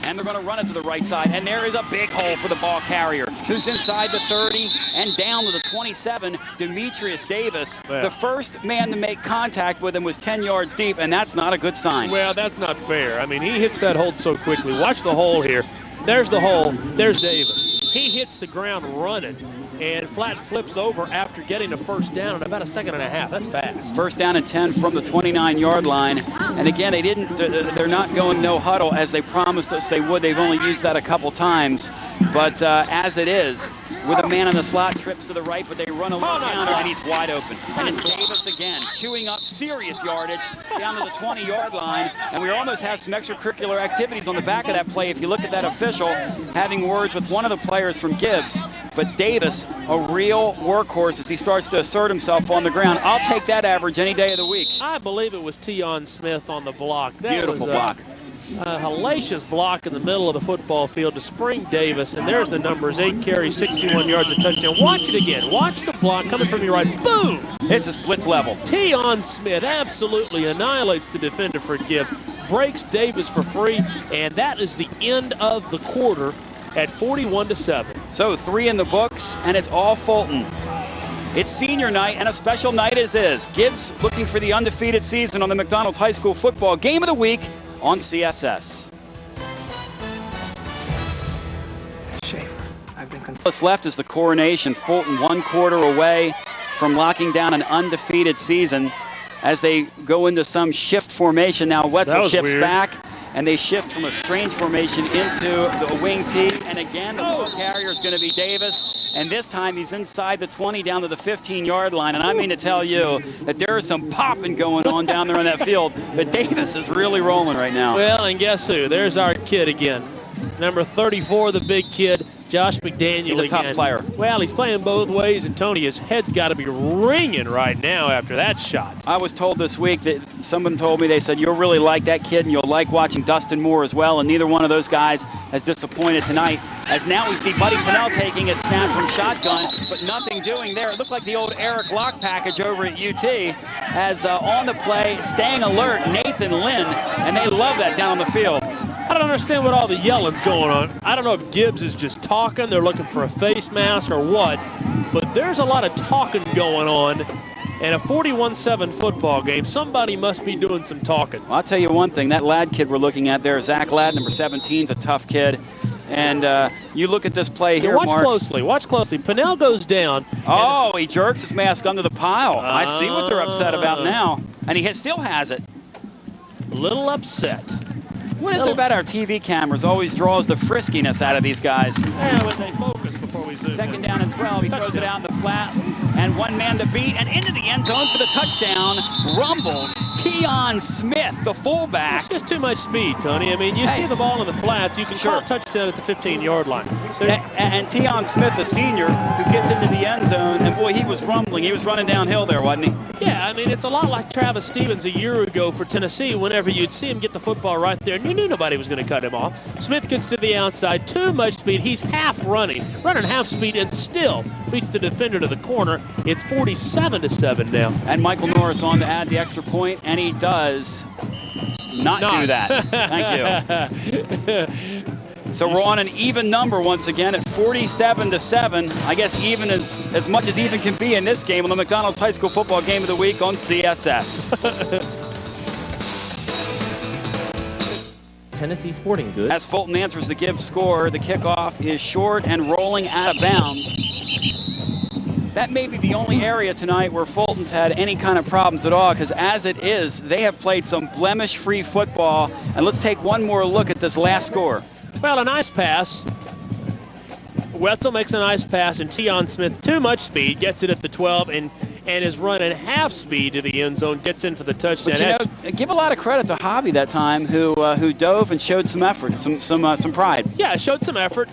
And they're going to run it to the right side. And there is a big hole for the ball carrier, who's inside the 30 and down to the 27, Demetrius Davis. Yeah. The first man to make contact with him was 10 yards deep, and that's not a good sign. Well, that's not fair. I mean, he hits that hole so quickly. Watch the hole here. There's the hole. There's Davis. He hits the ground running and flat flips over after getting a first down in about a second and a half. That's fast. First down and 10 from the 29-yard line. And again, they're not going no huddle as they promised us they would. They've only used that a couple times. But as it is, with a man in the slot, trips to the right, but they run a little counter, and he's wide open. And it's Davis again, chewing up serious yardage down to the 20-yard line. And we almost have some extracurricular activities on the back of that play. If you look at that official, having words with one of the players from Gibbs. But Davis, a real workhorse as he starts to assert himself on the ground. I'll take that average any day of the week. I believe it was Tion Smith on the block. That Beautiful was block. A hellacious block in the middle of the football field to spring Davis, and there's the numbers: 8 carries, 61 yards, a touchdown. Watch it again. Watch the block coming from your right. Boom! This is blitz level. Tion Smith absolutely annihilates the defender for Gibbs, breaks Davis for free, and that is the end of the quarter at 41-7. So 3 in the books, and it's all Fulton. It's senior night, and a special night as is. Gibbs looking for the undefeated season on the McDonald's High School football game of the week on CSS. Schaefer. I've been What's left is the coronation. Fulton 1 quarter away from locking down an undefeated season as they go into some shift formation. Now Wetzel shifts back, and they shift from a strange formation into the wing tee. And again, the ball carrier is going to be Davis. And this time he's inside the 20 down to the 15-yard line. And I mean to tell you that there is some popping going on down there on that field. But Davis is really rolling right now. Well, and guess who? There's our kid again. Number 34, the big kid, Josh McDaniel. He's a tough player. Well, he's playing both ways, and Tony, his head's got to be ringing right now after that shot. I was told this week that someone told me, they said, you'll really like that kid and you'll like watching Dustin Moore as well, and neither one of those guys has disappointed tonight. As now we see Buddy Pennell taking a snap from shotgun, but nothing doing there. It looked like the old Eric Locke package over at UT, as on the play, staying alert, Nathan Lynn, and they love that down on the field. I don't understand what all the yelling's going on. I don't know if Gibbs is just talking, they're looking for a face mask or what, but there's a lot of talking going on in a 41-7 football game. Somebody must be doing some talking. Well, I'll tell you one thing, that Ladd kid we're looking at there, Zach Ladd, number 17, is a tough kid. And you look at this play here, watch Mark. Watch closely. Pennell goes down. Oh, he jerks his mask under the pile. I see what they're upset about now. And he still has it. Little upset. What is it about our TV cameras always draws the friskiness out of these guys? Yeah, when they focus before we zoom. Second down and 12. He throws it out in the flat. and one man to beat, and into the end zone for the touchdown. Rumbles Tion Smith, the fullback. Just too much speed, Tony. I mean, you see the ball in the flats, you can call a touchdown at the 15-yard line. And Tion Smith, the senior, who gets into the end zone, and boy, he was rumbling. He was running downhill there, wasn't he? Yeah, I mean, it's a lot like Travis Stevens a year ago for Tennessee. Whenever you'd see him get the football right there, and you knew nobody was going to cut him off. Smith gets to the outside, too much speed. He's running half speed, and still beats the defender to the corner. It's 47-7 now. And Michael Norris on to add the extra point, and he does not do that. Thank you. So we're on an even number once again at 47-7. I guess even as much as even can be in this game on the McDonald's High School Football Game of the Week on CSS. Tennessee Sporting Goods. As Fulton answers the Gibbs score, the kickoff is short and rolling out of bounds. That may be the only area tonight where Fulton's had any kind of problems at all, because as it is, they have played some blemish-free football. And let's take one more look at this last score. Well, a nice pass. Wetzel makes a nice pass, and Tion Smith, too much speed, gets it at the 12 and is running half speed to the end zone, gets in for the touchdown. But you know, give a lot of credit to Hobby that time, who dove and showed some effort, some pride. Yeah, showed some effort.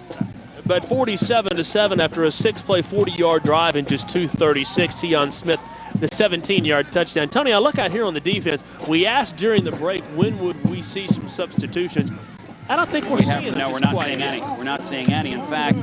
But 47-7 after a 6-play, 40-yard drive in just 2:36. Tion Smith, the 17-yard touchdown. Tony, I look out here on the defense. We asked during the break, when would we see some substitutions? I don't think we're seeing them. No, we're not seeing any. We're not seeing any. In fact,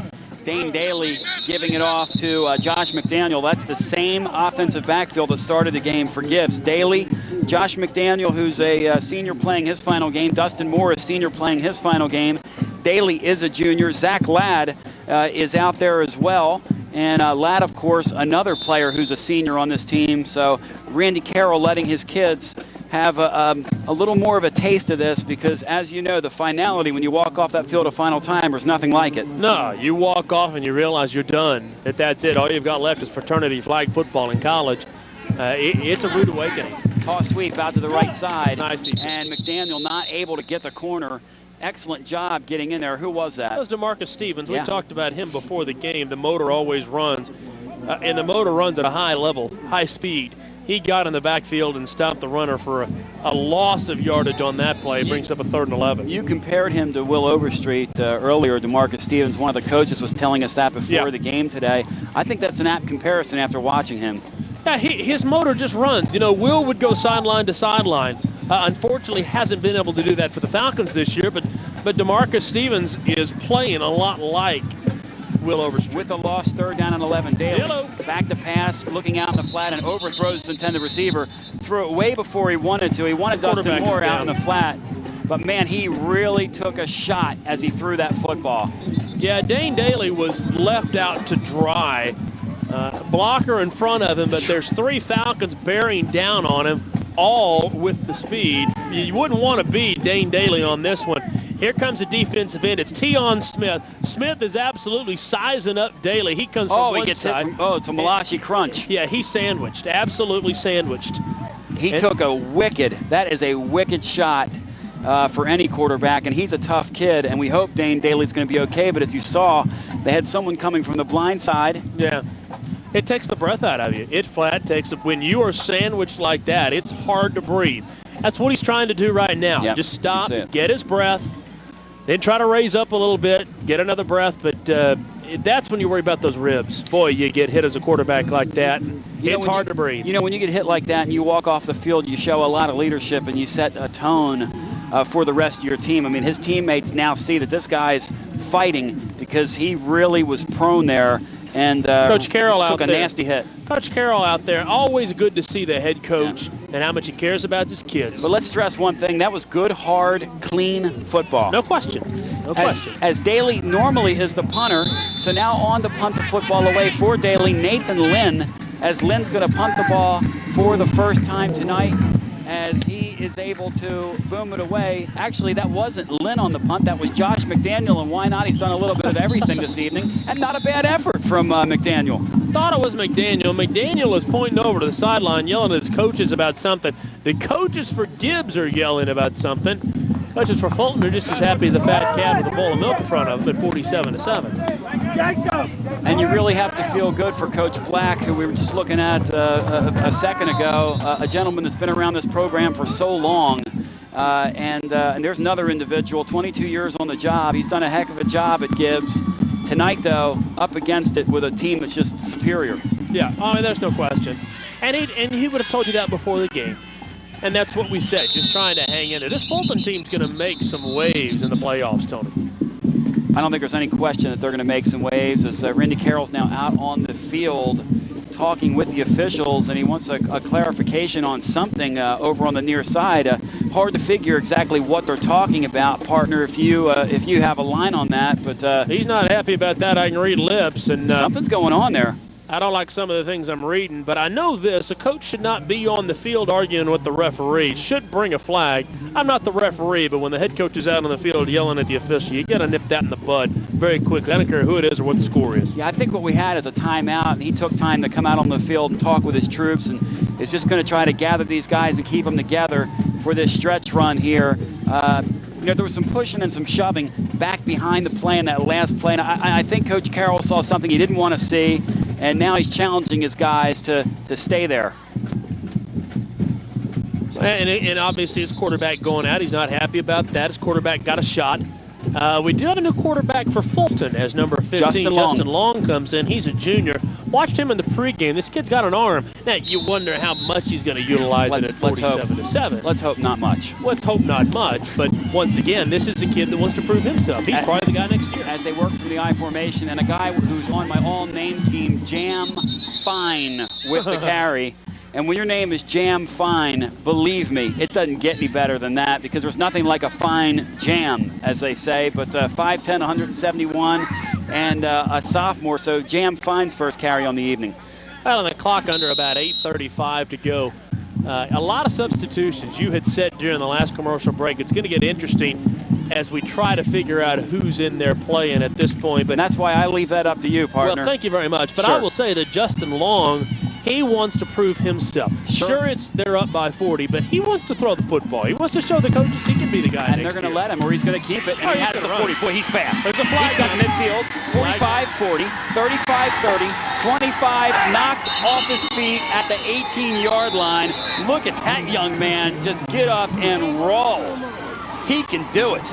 Dane Daly giving it off to Josh McDaniel. That's the same offensive backfield that started the game for Gibbs. Daly, Josh McDaniel, who's a senior playing his final game. Dustin Morris, senior playing his final game. Daly is a junior. Zach Ladd is out there as well. And Ladd, of course, another player who's a senior on this team. So Randy Carroll letting his kids have a little more of a taste of this, because as you know, the finality when you walk off that field a final time, there's nothing like it. No, you walk off and you realize you're done, that's it. All you've got left is fraternity flag football in college. It's a rude awakening. Toss sweep out to the right side. Nice defense. And McDaniel not able to get the corner. Excellent job getting in there. Who was that? That was DeMarcus Stevens. Yeah. We talked about him before the game. The motor always runs, and the motor runs at a high level, high speed. He got in the backfield and stopped the runner for a loss of yardage on that play. It brings up a 3rd and 11. You compared him to Will Overstreet earlier. DeMarcus Stevens, one of the coaches, was telling us that before the game today. I think that's an apt comparison after watching him. Yeah, his motor just runs. You know, Will would go sideline to sideline. Unfortunately, hasn't been able to do that for the Falcons this year, but DeMarcus Stevens is playing a lot like Will Overstreet. With a loss, 3rd down and 11. Daly back to pass, looking out in the flat, and overthrows his intended receiver. Threw it way before he wanted to. He wanted Dustin Moore out in the flat. But, man, he really took a shot as he threw that football. Yeah, Dane Daly was left out to dry. Blocker in front of him, but there's 3 Falcons bearing down on him, all with the speed. You wouldn't want to be Dane Daly on this one. Here comes the defensive end. It's Tion Smith. Smith is absolutely sizing up Daly. He comes from one side. It's a Malachi crunch. Yeah, he's sandwiched, absolutely sandwiched. He took that is a wicked shot for any quarterback, and he's a tough kid, and we hope Dane Daly's going to be okay, but as you saw, they had someone coming from the blind side. Yeah. It takes the breath out of you. When you are sandwiched like that, it's hard to breathe. That's what he's trying to do right now. Yep, just stop, get his breath, then try to raise up a little bit, get another breath, but that's when you worry about those ribs. Boy, you get hit as a quarterback like that, it's hard to breathe. You know, when you get hit like that and you walk off the field, you show a lot of leadership and you set a tone for the rest of your team. I mean, his teammates now see that this guy's fighting because he really was prone there. And Coach Carroll took out a there. nasty hit. Coach Carroll out there, always good to see the head coach and how much he cares about his kids. But let's stress one thing. That was good, hard, clean football. No question. No question. As Daly normally is the punter, so now on to punt the football away for Daly, Nathan Lynn, as Lynn's going to punt the ball for the first time tonight, as he is able to boom it away. Actually, that wasn't Lynn on the punt. That was Josh McDaniel, and why not? He's done a little bit of everything this evening, and not a bad effort from McDaniel. thought it was McDaniel. McDaniel is pointing over to the sideline, yelling at his coaches about something. The coaches for Gibbs are yelling about something. Coaches for Fulton are just as happy as a fat cat with a bowl of milk in front of them at 47-7. And you really have to feel good for Coach Black, who we were just looking at a second ago, a gentleman that's been around this program for so long. And there's another individual, 22 years on the job. He's done a heck of a job at Gibbs. Tonight, though, up against it with a team that's just superior. Yeah, I mean, there's no question. And he would have told you that before the game. And that's what we said, just trying to hang in there. This Fulton team's going to make some waves in the playoffs, Tony. I don't think there's any question that they're going to make some waves, as Randy Carroll's now out on the field talking with the officials, and he wants a clarification on something over on the near side. Hard to figure exactly what they're talking about, partner, if you have a line on that. But he's not happy about that. I can read lips. And something's going on there. I don't like some of the things I'm reading, but I know this. A coach should not be on the field arguing with the referee. Should bring a flag. I'm not the referee, but when the head coach is out on the field yelling at the official, you got to nip that in the bud very quickly. I don't care who it is or what the score is. Yeah, I think what we had is a timeout, and he took time to come out on the field and talk with his troops, and is just going to try to gather these guys and keep them together for this stretch run here. There was some pushing and some shoving back behind the play in that last play, and I think Coach Carroll saw something he didn't want to see, and now he's challenging his guys to stay there. And obviously his quarterback going out, he's not happy about that. His quarterback got a shot. We do have a new quarterback for Fulton as number 15. Justin Long comes in. He's a junior. Watched him in the pregame. This kid's got an arm. Now, you wonder how much he's going to utilize it at 47-7. Let's hope not much. Let's hope not much. But once again, this is a kid that wants to prove himself. He's probably the guy next year. As they work through the I formation, and a guy who's on my all-name team, Jam Fine, with the carry. And when your name is Jam Fine, believe me, it doesn't get any better than that, because there's nothing like a fine jam, as they say. But 5'10", 171, and a sophomore, so Jam Fine's first carry on the evening. Well, and the clock under about 8:35 to go. A lot of substitutions. You had said during the last commercial break, it's going to get interesting as we try to figure out who's in there playing at this point. But that's why I leave that up to you, partner. Well, thank you very much. But sure. I will say that Justin Long, he wants to prove himself. Sure, they're up by 40, but he wants to throw the football. He wants to show the coaches he can be the guy. And they're going to let him, or he's going to keep it. And he has the 40. Boy, he's fast. There's a flag. He's got midfield. 45-40, 35-30, 25 knocked off his feet at the 18-yard line. Look at that young man just get up and roll. He can do it.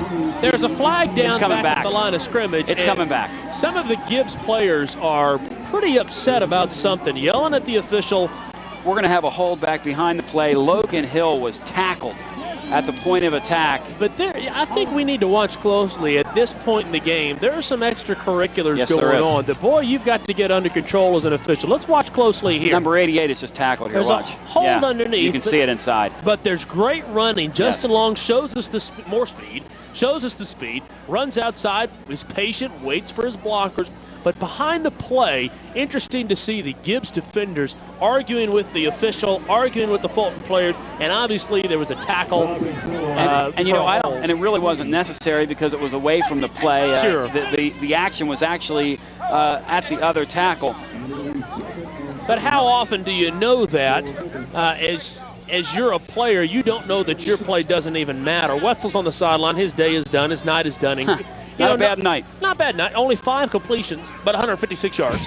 There's a flag down back at the line of scrimmage. It's coming back. Some of the Gibbs players are pretty upset about something, yelling at the official. We're going to have a holdback behind the play. Logan Hill was tackled at the point of attack. But I think we need to watch closely at this point in the game. There are some extracurriculars going on. That, boy, you've got to get under control as an official. Let's watch closely here. Number 88 is just tackled here. There's watch. A hold underneath. You can see it inside. But there's great running. Justin Long shows us more speed, shows us the speed, runs outside, is patient, waits for his blockers. But behind the play, interesting to see the Gibbs defenders arguing with the official, arguing with the Fulton players, and obviously there was a tackle. And it really wasn't necessary because it was away from the play. Sure. The action was actually at the other tackle. But how often do you know that as you're a player, you don't know that your play doesn't even matter? Wetzel's on the sideline. His day is done. His night is done. Not a bad night. Not a bad night. Only 5 completions, but 156 yards.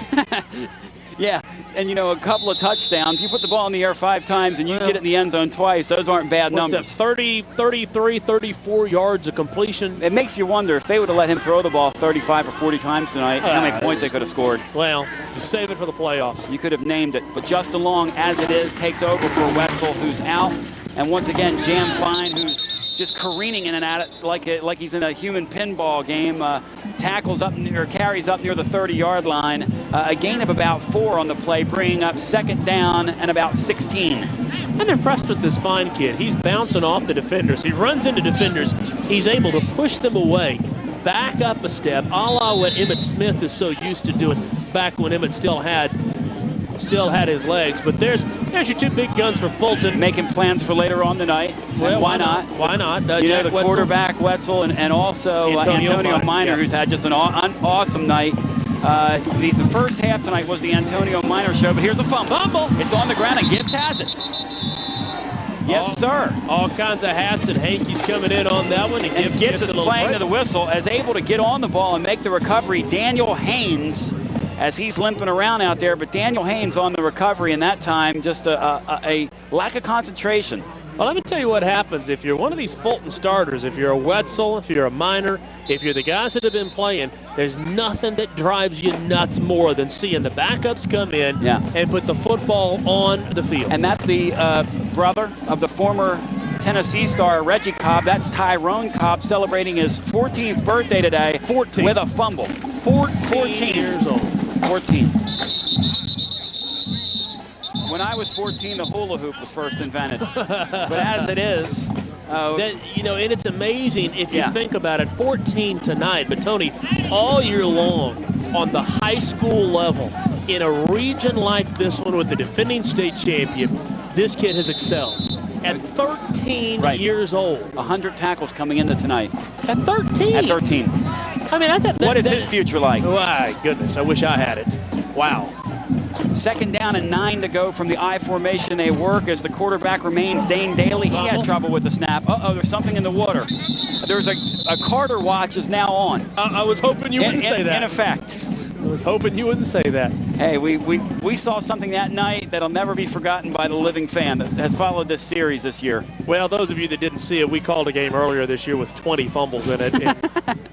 Yeah, and a couple of touchdowns. You put the ball in the air 5 times and you get it in the end zone twice. Those aren't bad numbers. 30, 33, 34 yards of completion. It makes you wonder if they would have let him throw the ball 35 or 40 times tonight, how many points they could have scored. Well, you save it for the playoffs. You could have named it. But Justin Long, as it is, takes over for Wetzel, who's out. And once again, Jam Fine, who's just careening in and out it like he's in a human pinball game. Tackles up or carries up near the 30-yard line. A gain of about 4 on the play, bringing up 2nd down and about 16. I'm impressed with this Fine kid. He's bouncing off the defenders. He runs into defenders. He's able to push them away, back up a step, a la what Emmitt Smith is so used to doing back when Emmitt still had his legs. But there's your 2 big guns for Fulton. Making plans for later on tonight. Well, why not? Why not? The quarterback, Wetzel, and also Antonio Minor, who's had just an awesome night. The first half tonight was the Antonio Minor show, but here's a fumble. It's on the ground, and Gibbs has it. Yes, sir. All kinds of hats and hankies coming in on that one. And Gibbs is playing to the whistle, as able to get on the ball and make the recovery. Daniel Haynes, as he's limping around out there, but Daniel Haynes on the recovery, and that time just a lack of concentration. Well, let me tell you what happens if you're one of these Fulton starters, if you're a Wetzel, if you're a Minor, if you're the guys that have been playing, there's nothing that drives you nuts more than seeing the backups come in and put the football on the field. And that's the brother of the former Tennessee star, Reggie Cobb. That's Tyrone Cobb celebrating his 14th birthday today 14. With a fumble. 14 years old. 14. When I was 14, the hula hoop was first invented. But as it is, and it's amazing if you think about it. 14 tonight, but Tony, all year long on the high school level, in a region like this one with the defending state champion, this kid has excelled. At 13 years old. 100 tackles coming into tonight. At 13? At 13. I mean, I thought what is his future like? My goodness, I wish I had it. Wow. 2nd down and 9 to go from the I formation. They work as the quarterback remains Dane Daly. He had trouble with the snap. There's something in the water. There's a Carter watch is now on. I was hoping you wouldn't say that. In effect. I was hoping you wouldn't say that. Hey, we saw something that night that'll never be forgotten by the living fan that has followed this series this year. Well, those of you that didn't see it, we called a game earlier this year with 20 fumbles in it.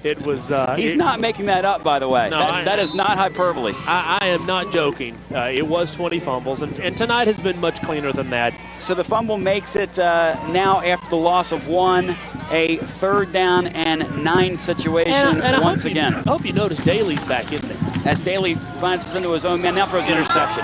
It was. He's not making that up, by the way. No, that is not hyperbole. I am not joking. It was 20 fumbles, and tonight has been much cleaner than that. So the fumble makes it now, after the loss of 1, a 3rd down and 9 situation once again. I hope you notice Daly's back in there. As Daly bounces into his own man, now throws the interception.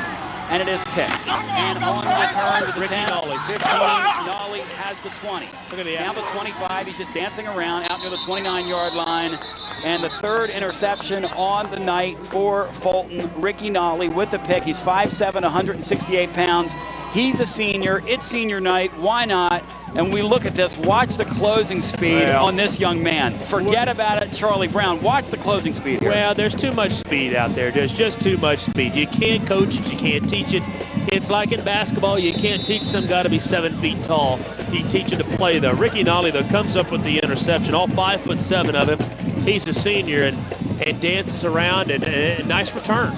And it is picked. And on the return to the 10, 15, Nolly has the 20. Look at the now the 25, he's just dancing around out near the 29-yard line. And the 3rd interception on the night for Fulton. Ricky Nolly with the pick. He's 5'7", 168 pounds. He's a senior. It's senior night. Why not? And we look at this. Watch the closing speed on this young man. Forget about it, Charlie Brown. Watch the closing speed here. Well, there's too much speed out there. There's just too much speed. You can't coach it. You can't teach it. It's like in basketball. You can't teach some guy to be 7 feet tall. You teach him to play, though. Ricky Nolly, though, comes up with the interception. All 5'7" of him. He's a senior and dances around, and nice return.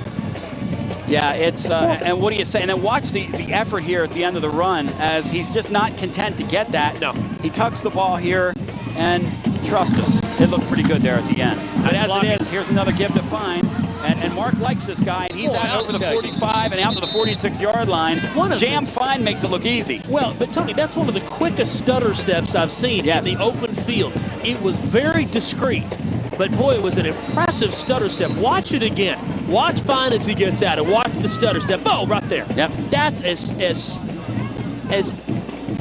Yeah, it's and what do you say? And then watch the effort here at the end of the run, as he's just not content to get that. No. He tucks the ball here, and trust us, it looked pretty good there at the end. But as it is, here's another give to Fine. And Mark likes this guy, and he's out over the 45 and out to the 46-yard line. Jam Fine makes it look easy. Well, but Tony, that's one of the quickest stutter steps I've seen in the open field. It was very discreet. But boy, it was an impressive stutter step. Watch it again. Watch Fine as he gets out, and watch the stutter step. Oh, right there. Yep. That's as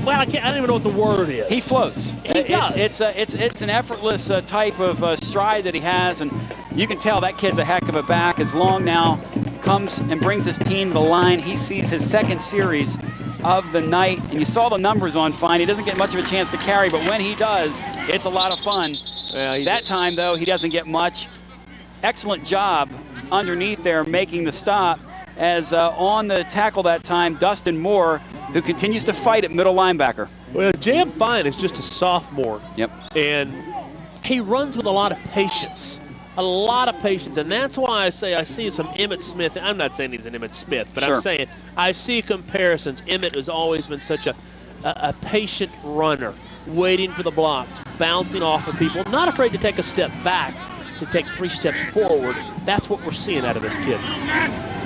well. I don't even know what the word is. He floats. He does. It's an effortless type of stride that he has, and you can tell that kid's a heck of a back. As Long now comes and brings his team to the line. He sees his 2nd series of the night, and you saw the numbers on Fine. He doesn't get much of a chance to carry, but when he does, it's a lot of fun. That time, though, he doesn't get much. Excellent job underneath there making the stop, as on the tackle that time, Dustin Moore, who continues to fight at middle linebacker. Well, Jam Fine is just a sophomore. Yep. And he runs with a lot of patience. And that's why I say I see some Emmitt Smith. I'm not saying he's an Emmitt Smith, but I'm saying I see comparisons. Emmitt has always been such a patient runner, waiting for the blocks, bouncing off of people, not afraid to take a step back, to take 3 steps forward. That's what we're seeing out of this kid.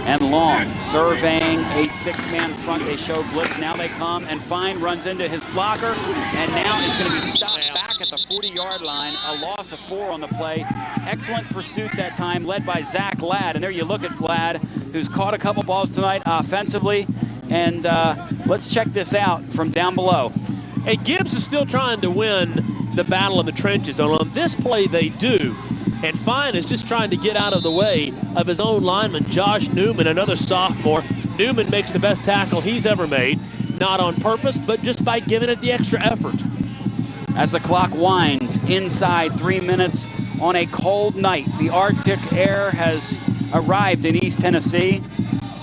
And Long surveying a 6-man front. They show blitz. Now they come, and Fine runs into his blocker, and now is going to be stopped back at the 40-yard line. A loss of 4 on the play. Excellent pursuit that time, led by Zach Ladd. And there you look at Ladd, who's caught a couple balls tonight offensively. And let's check this out from down below. Hey, Gibbs is still trying to win the battle in the trenches. And on this play, they do. And Fine is just trying to get out of the way of his own lineman, Josh Newman, another sophomore. Newman makes the best tackle he's ever made, not on purpose, but just by giving it the extra effort. As the clock winds inside 3 minutes on a cold night, the Arctic air has arrived in East Tennessee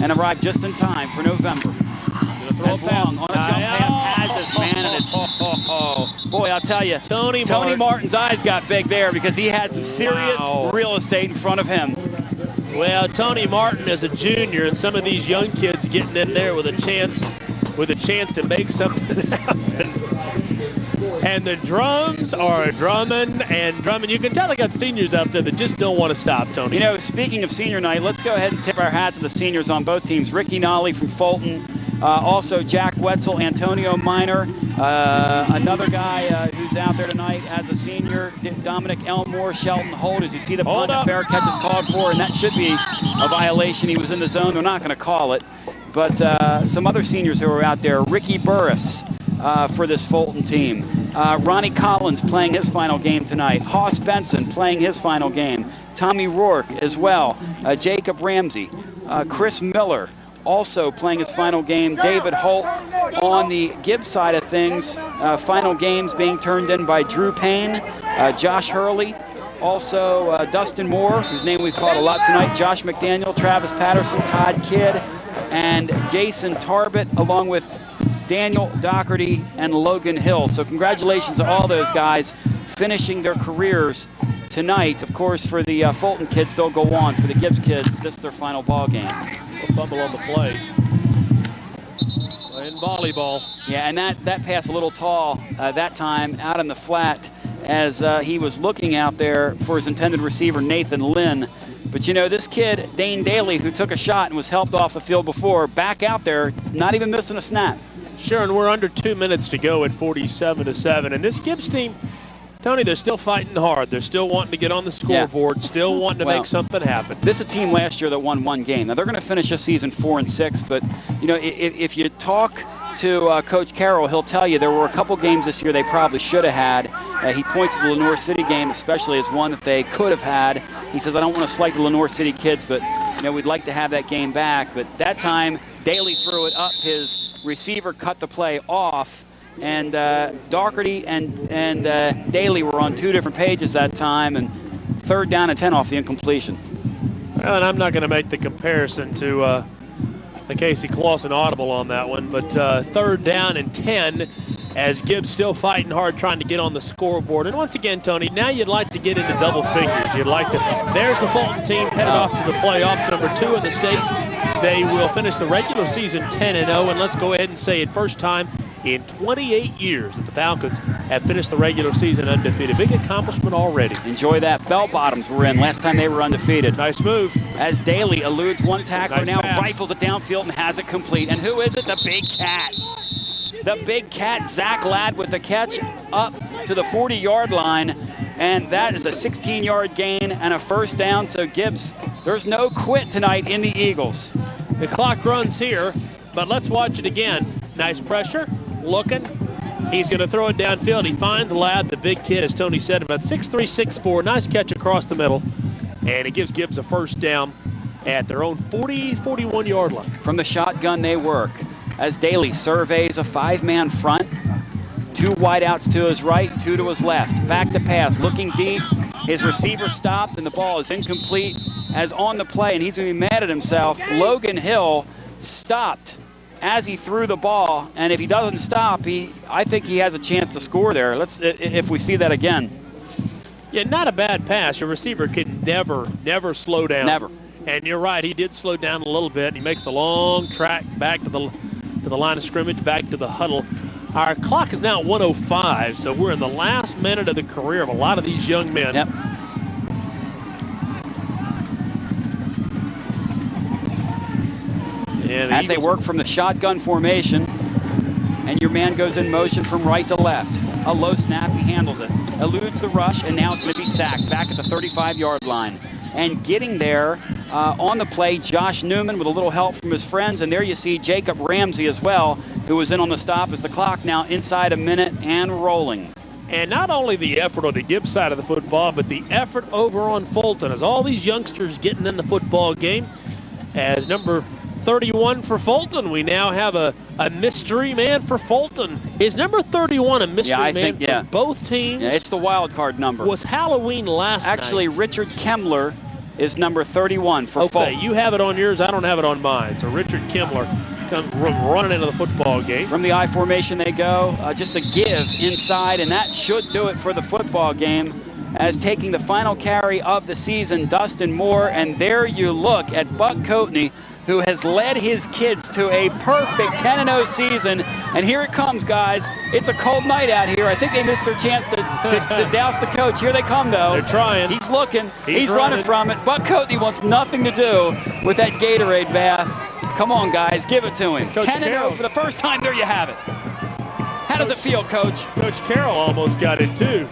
and arrived just in time for November. As long on a jump pass has this, man, and it's, boy, I'll tell you, Tony Martin's eyes got big there because he had some serious real estate in front of him. Well, Tony Martin is a junior, and some of these young kids getting in there with a chance to make something happen. And the drums are drumming and drumming. You can tell they got seniors out there that just don't want to stop, Tony. You know, speaking of senior night, let's go ahead and tip our hat to the seniors on both teams. Ricky Nolly from Fulton, also Jack Wetzel, Antonio Minor, another guy who's out there tonight as a senior, Dominic Elmore, Shelton Holt. As you see, the punt and fair catch is called for, and that should be a violation. He was in the zone. They're not going to call it. But some other seniors who are out there, Ricky Burris for this Fulton team. Ronnie Collins playing his final game tonight. Hoss Benson playing his final game. Tommy Rourke as well. Jacob Ramsey. Chris Miller also playing his final game. David Holt on the Gibbs side of things. Final games being turned in by Drew Payne, Josh Hurley, also Dustin Moore, whose name we've called a lot tonight, Josh McDaniel, Travis Patterson, Todd Kidd, and Jason Tarbett, along with Daniel Doherty and Logan Hill. So congratulations to all those guys finishing their careers tonight. Of course, for the Fulton kids, they'll go on. For the Gibbs kids, this is their final ball game. A fumble on the play. Playing volleyball. Yeah, and that pass a little tall that time out in the flat as he was looking out there for his intended receiver, Nathan Lynn. But, you know, this kid, Dane Daly, who took a shot and was helped off the field before, back out there, not even missing a snap. Sure, and we're under 2 minutes to go at 47-7. And this Gibbs team, Tony, they're still fighting hard. They're still wanting to get on the scoreboard, still wanting to make something happen. This is a team last year that won one game. Now, they're going to finish this season 4-6, but, you know, if you talk to Coach Carroll, he'll tell you there were a couple games this year they probably should have had. He points to the Lenore City game especially as one that they could have had. He says, I don't want to slight the Lenore City kids, but, you know, we'd like to have that game back. But that time, Daly threw it up. His receiver cut the play off, and Doherty and Daly were on two different pages that time, and 3rd down and 10 off the incompletion. Well, and I'm not going to make the comparison to the Casey Clausen audible on that one, but 3rd down and 10 as Gibbs still fighting hard trying to get on the scoreboard. And once again, Tony, now you'd like to get into double figures. You'd like to, there's the Fulton team headed off to the playoff, number 2 in the state. They will finish the regular season 10-0, and let's go ahead and say it, first time in 28 years that the Falcons have finished the regular season undefeated. Big accomplishment already. Enjoy that. Bell bottoms were in last time they were undefeated. Nice move. As Daly eludes one tackler, nice now pass. rifles it downfield and has it complete. And who is it? The big cat. The big cat, Zach Ladd, with the catch up to the 40-yard line. And that is a 16-yard gain and a 1st down. So Gibbs, there's no quit tonight in the Eagles. The clock runs here, but let's watch it again. Nice pressure, looking. He's going to throw it downfield. He finds Ladd, the big kid, as Tony said, about 6'3", 6'4". Nice catch across the middle. And it gives Gibbs a 1st down at their own 41-yard line. From the shotgun they work as Daly surveys a 5-man front. 2 wideouts to his right, 2 to his left. Back to pass, looking deep. His receiver stopped, and the ball is incomplete as on the play, and he's going to be mad at himself. Logan Hill stopped as he threw the ball, and if he doesn't stop, I think he has a chance to score there. Let's, if we see that again. Yeah, not a bad pass. Your receiver could never slow down. Never. And you're right, he did slow down a little bit. He makes a long track back to the line of scrimmage, back to the huddle. Our clock is now at 1:05, so we're in the last minute of the career of a lot of these young men. Yep. And as they work from the shotgun formation, and your man goes in motion from right to left. A low snap, he handles it, eludes the rush, and now it's going to be sacked back at the 35-yard line. And getting there on the play, Josh Newman with a little help from his friends, and there you see Jacob Ramsey as well, who was in on the stop as the clock now inside a minute and rolling. And not only the effort on the Gibbs side of the football, but the effort over on Fulton as all these youngsters getting in the football game. As number 31 for Fulton, we now have a mystery man for Fulton. Is number 31 a mystery man for both teams? Yeah, it's the wild card number. Was Halloween last night? Actually, Richard Kemmler is number 31 for Fulton. Okay, you have it on yours. I don't have it on mine. So Richard Kimmler comes running into the football game. From the I formation they go. Just a give inside, and that should do it for the football game. As taking the final carry of the season, Dustin Moore. And there you look at Buck Coatney, who has led his kids to a perfect 10-0 season. And here it comes, guys. It's a cold night out here. I think they missed their chance to douse the coach. Here they come, though. They're trying. He's looking. He's running from it. Buck Coatney wants nothing to do with that Gatorade bath. Come on, guys. Give it to him. 10-0 for the first time. There you have it. How does it feel, Coach? Coach Carroll almost got it, too.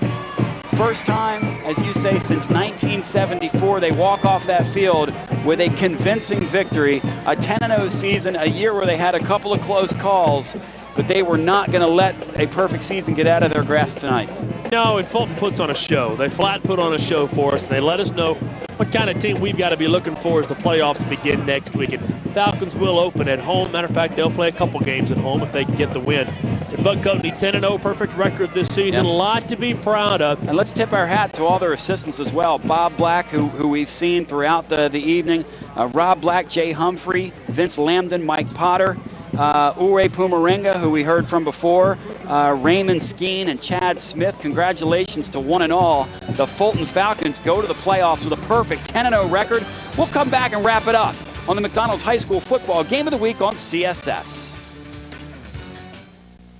First time, as you say, since 1974, they walk off that field with a convincing victory. A 10-0 season, a year where they had a couple of close calls, but they were not going to let a perfect season get out of their grasp tonight. No, and Fulton puts on a show. They flat put on a show for us, and they let us know what kind of team we've got to be looking for as the playoffs begin next week. And Falcons will open at home. Matter of fact, they'll play a couple games at home if they can get the win. And Buck Coatney, 10-0, perfect record this season. Yep. A lot to be proud of. And let's tip our hat to all their assistants as well. Bob Black, who we've seen throughout the evening. Rob Black, Jay Humphrey, Vince Lambden, Mike Potter. Ure Pumarenga, who we heard from before, Raymond Skeen and Chad Smith. Congratulations to one and all. The Fulton Falcons go to the playoffs with a perfect 10-0 record. We'll come back and wrap it up on the McDonald's High School Football Game of the Week on CSS.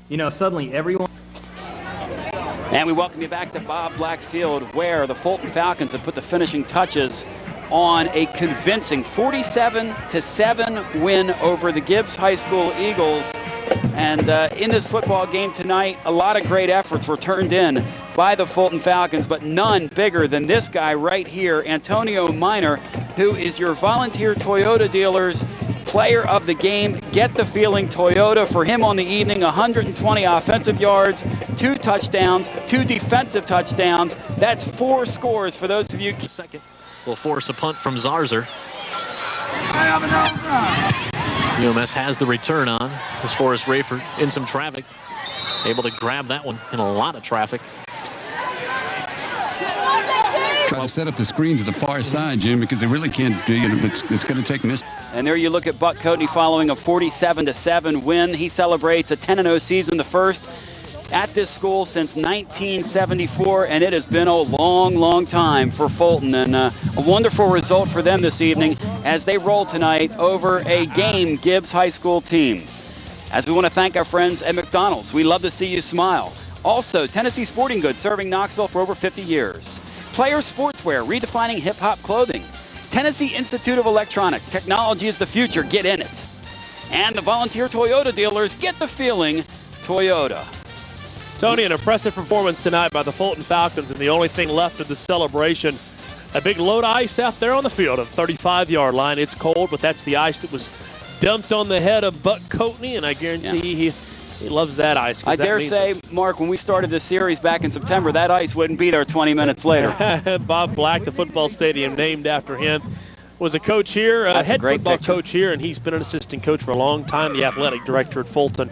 You know, suddenly everyone... And we welcome you back to Bob Black Field, where the Fulton Falcons have put the finishing touches on a convincing 47-7 win over the Gibbs High School Eagles. And in this football game tonight, a lot of great efforts were turned in by the Fulton Falcons, but none bigger than this guy right here, Antonio Minor, who is your volunteer Toyota dealer's player of the game. Get the feeling Toyota for him on the evening. 120 offensive yards, 2 touchdowns, 2 defensive touchdowns. That's 4 scores for those of you. Second will force a punt from Zarzer. UMS has the return on as Forrest Rayford in some traffic, able to grab that one in a lot of traffic. Try to set up the screen to the far side, Jim, because they really can't do it. It's going to take miss. And there you look at Buck Coatney following a 47-7 win. He celebrates a 10-0 season, the first at this school since 1974, and it has been a long, long time for Fulton. And a wonderful result for them this evening as they roll tonight over a game Gibbs High School team. As we want to thank our friends at McDonald's. We love to see you smile. Also, Tennessee Sporting Goods, serving Knoxville for over 50 years. Player Sportswear, redefining hip-hop clothing. Tennessee Institute of Electronics, technology is the future, get in it. And the volunteer Toyota dealers, get the feeling, Toyota. Tony, an impressive performance tonight by the Fulton Falcons, and the only thing left of the celebration, a big load of ice out there on the field at the 35-yard line. It's cold, but that's the ice that was dumped on the head of Buck Coatney, and I guarantee he loves that ice. I dare say, Mark, when we started this series back in September, that ice wouldn't be there 20 minutes later. Bob Black, the football stadium named after him, was a coach here, a head football coach here, and he's been an assistant coach for a long time, the athletic director at Fulton.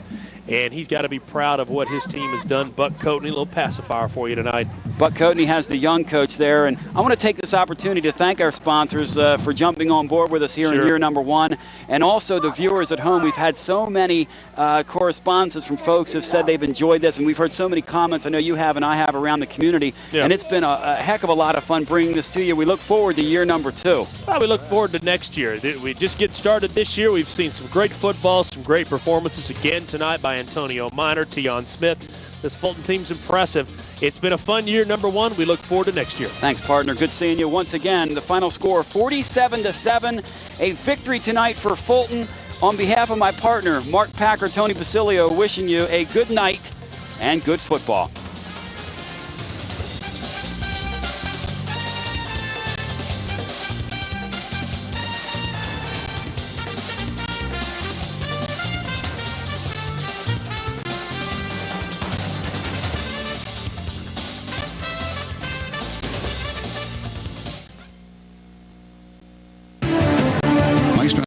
And he's got to be proud of what his team has done. Buck Coatney, a little pacifier for you tonight. Buck Coatney has the young coach there. And I want to take this opportunity to thank our sponsors for jumping on board with us here in year number 1. And also the viewers at home. We've had so many correspondences from folks who have said they've enjoyed this. And we've heard so many comments, I know you have and I have, around the community. Yeah. And it's been a heck of a lot of fun bringing this to you. We look forward to year number 2. Well, we look forward to next year. We just get started this year. We've seen some great football, some great performances again tonight by Antonio Minor, Tion Smith. This Fulton team's impressive. It's been a fun year, number 1. We look forward to next year. Thanks, partner. Good seeing you once again. The final score, 47-7. A victory tonight for Fulton. On behalf of my partner, Mark Packer, Tony Basilio, wishing you a good night and good football.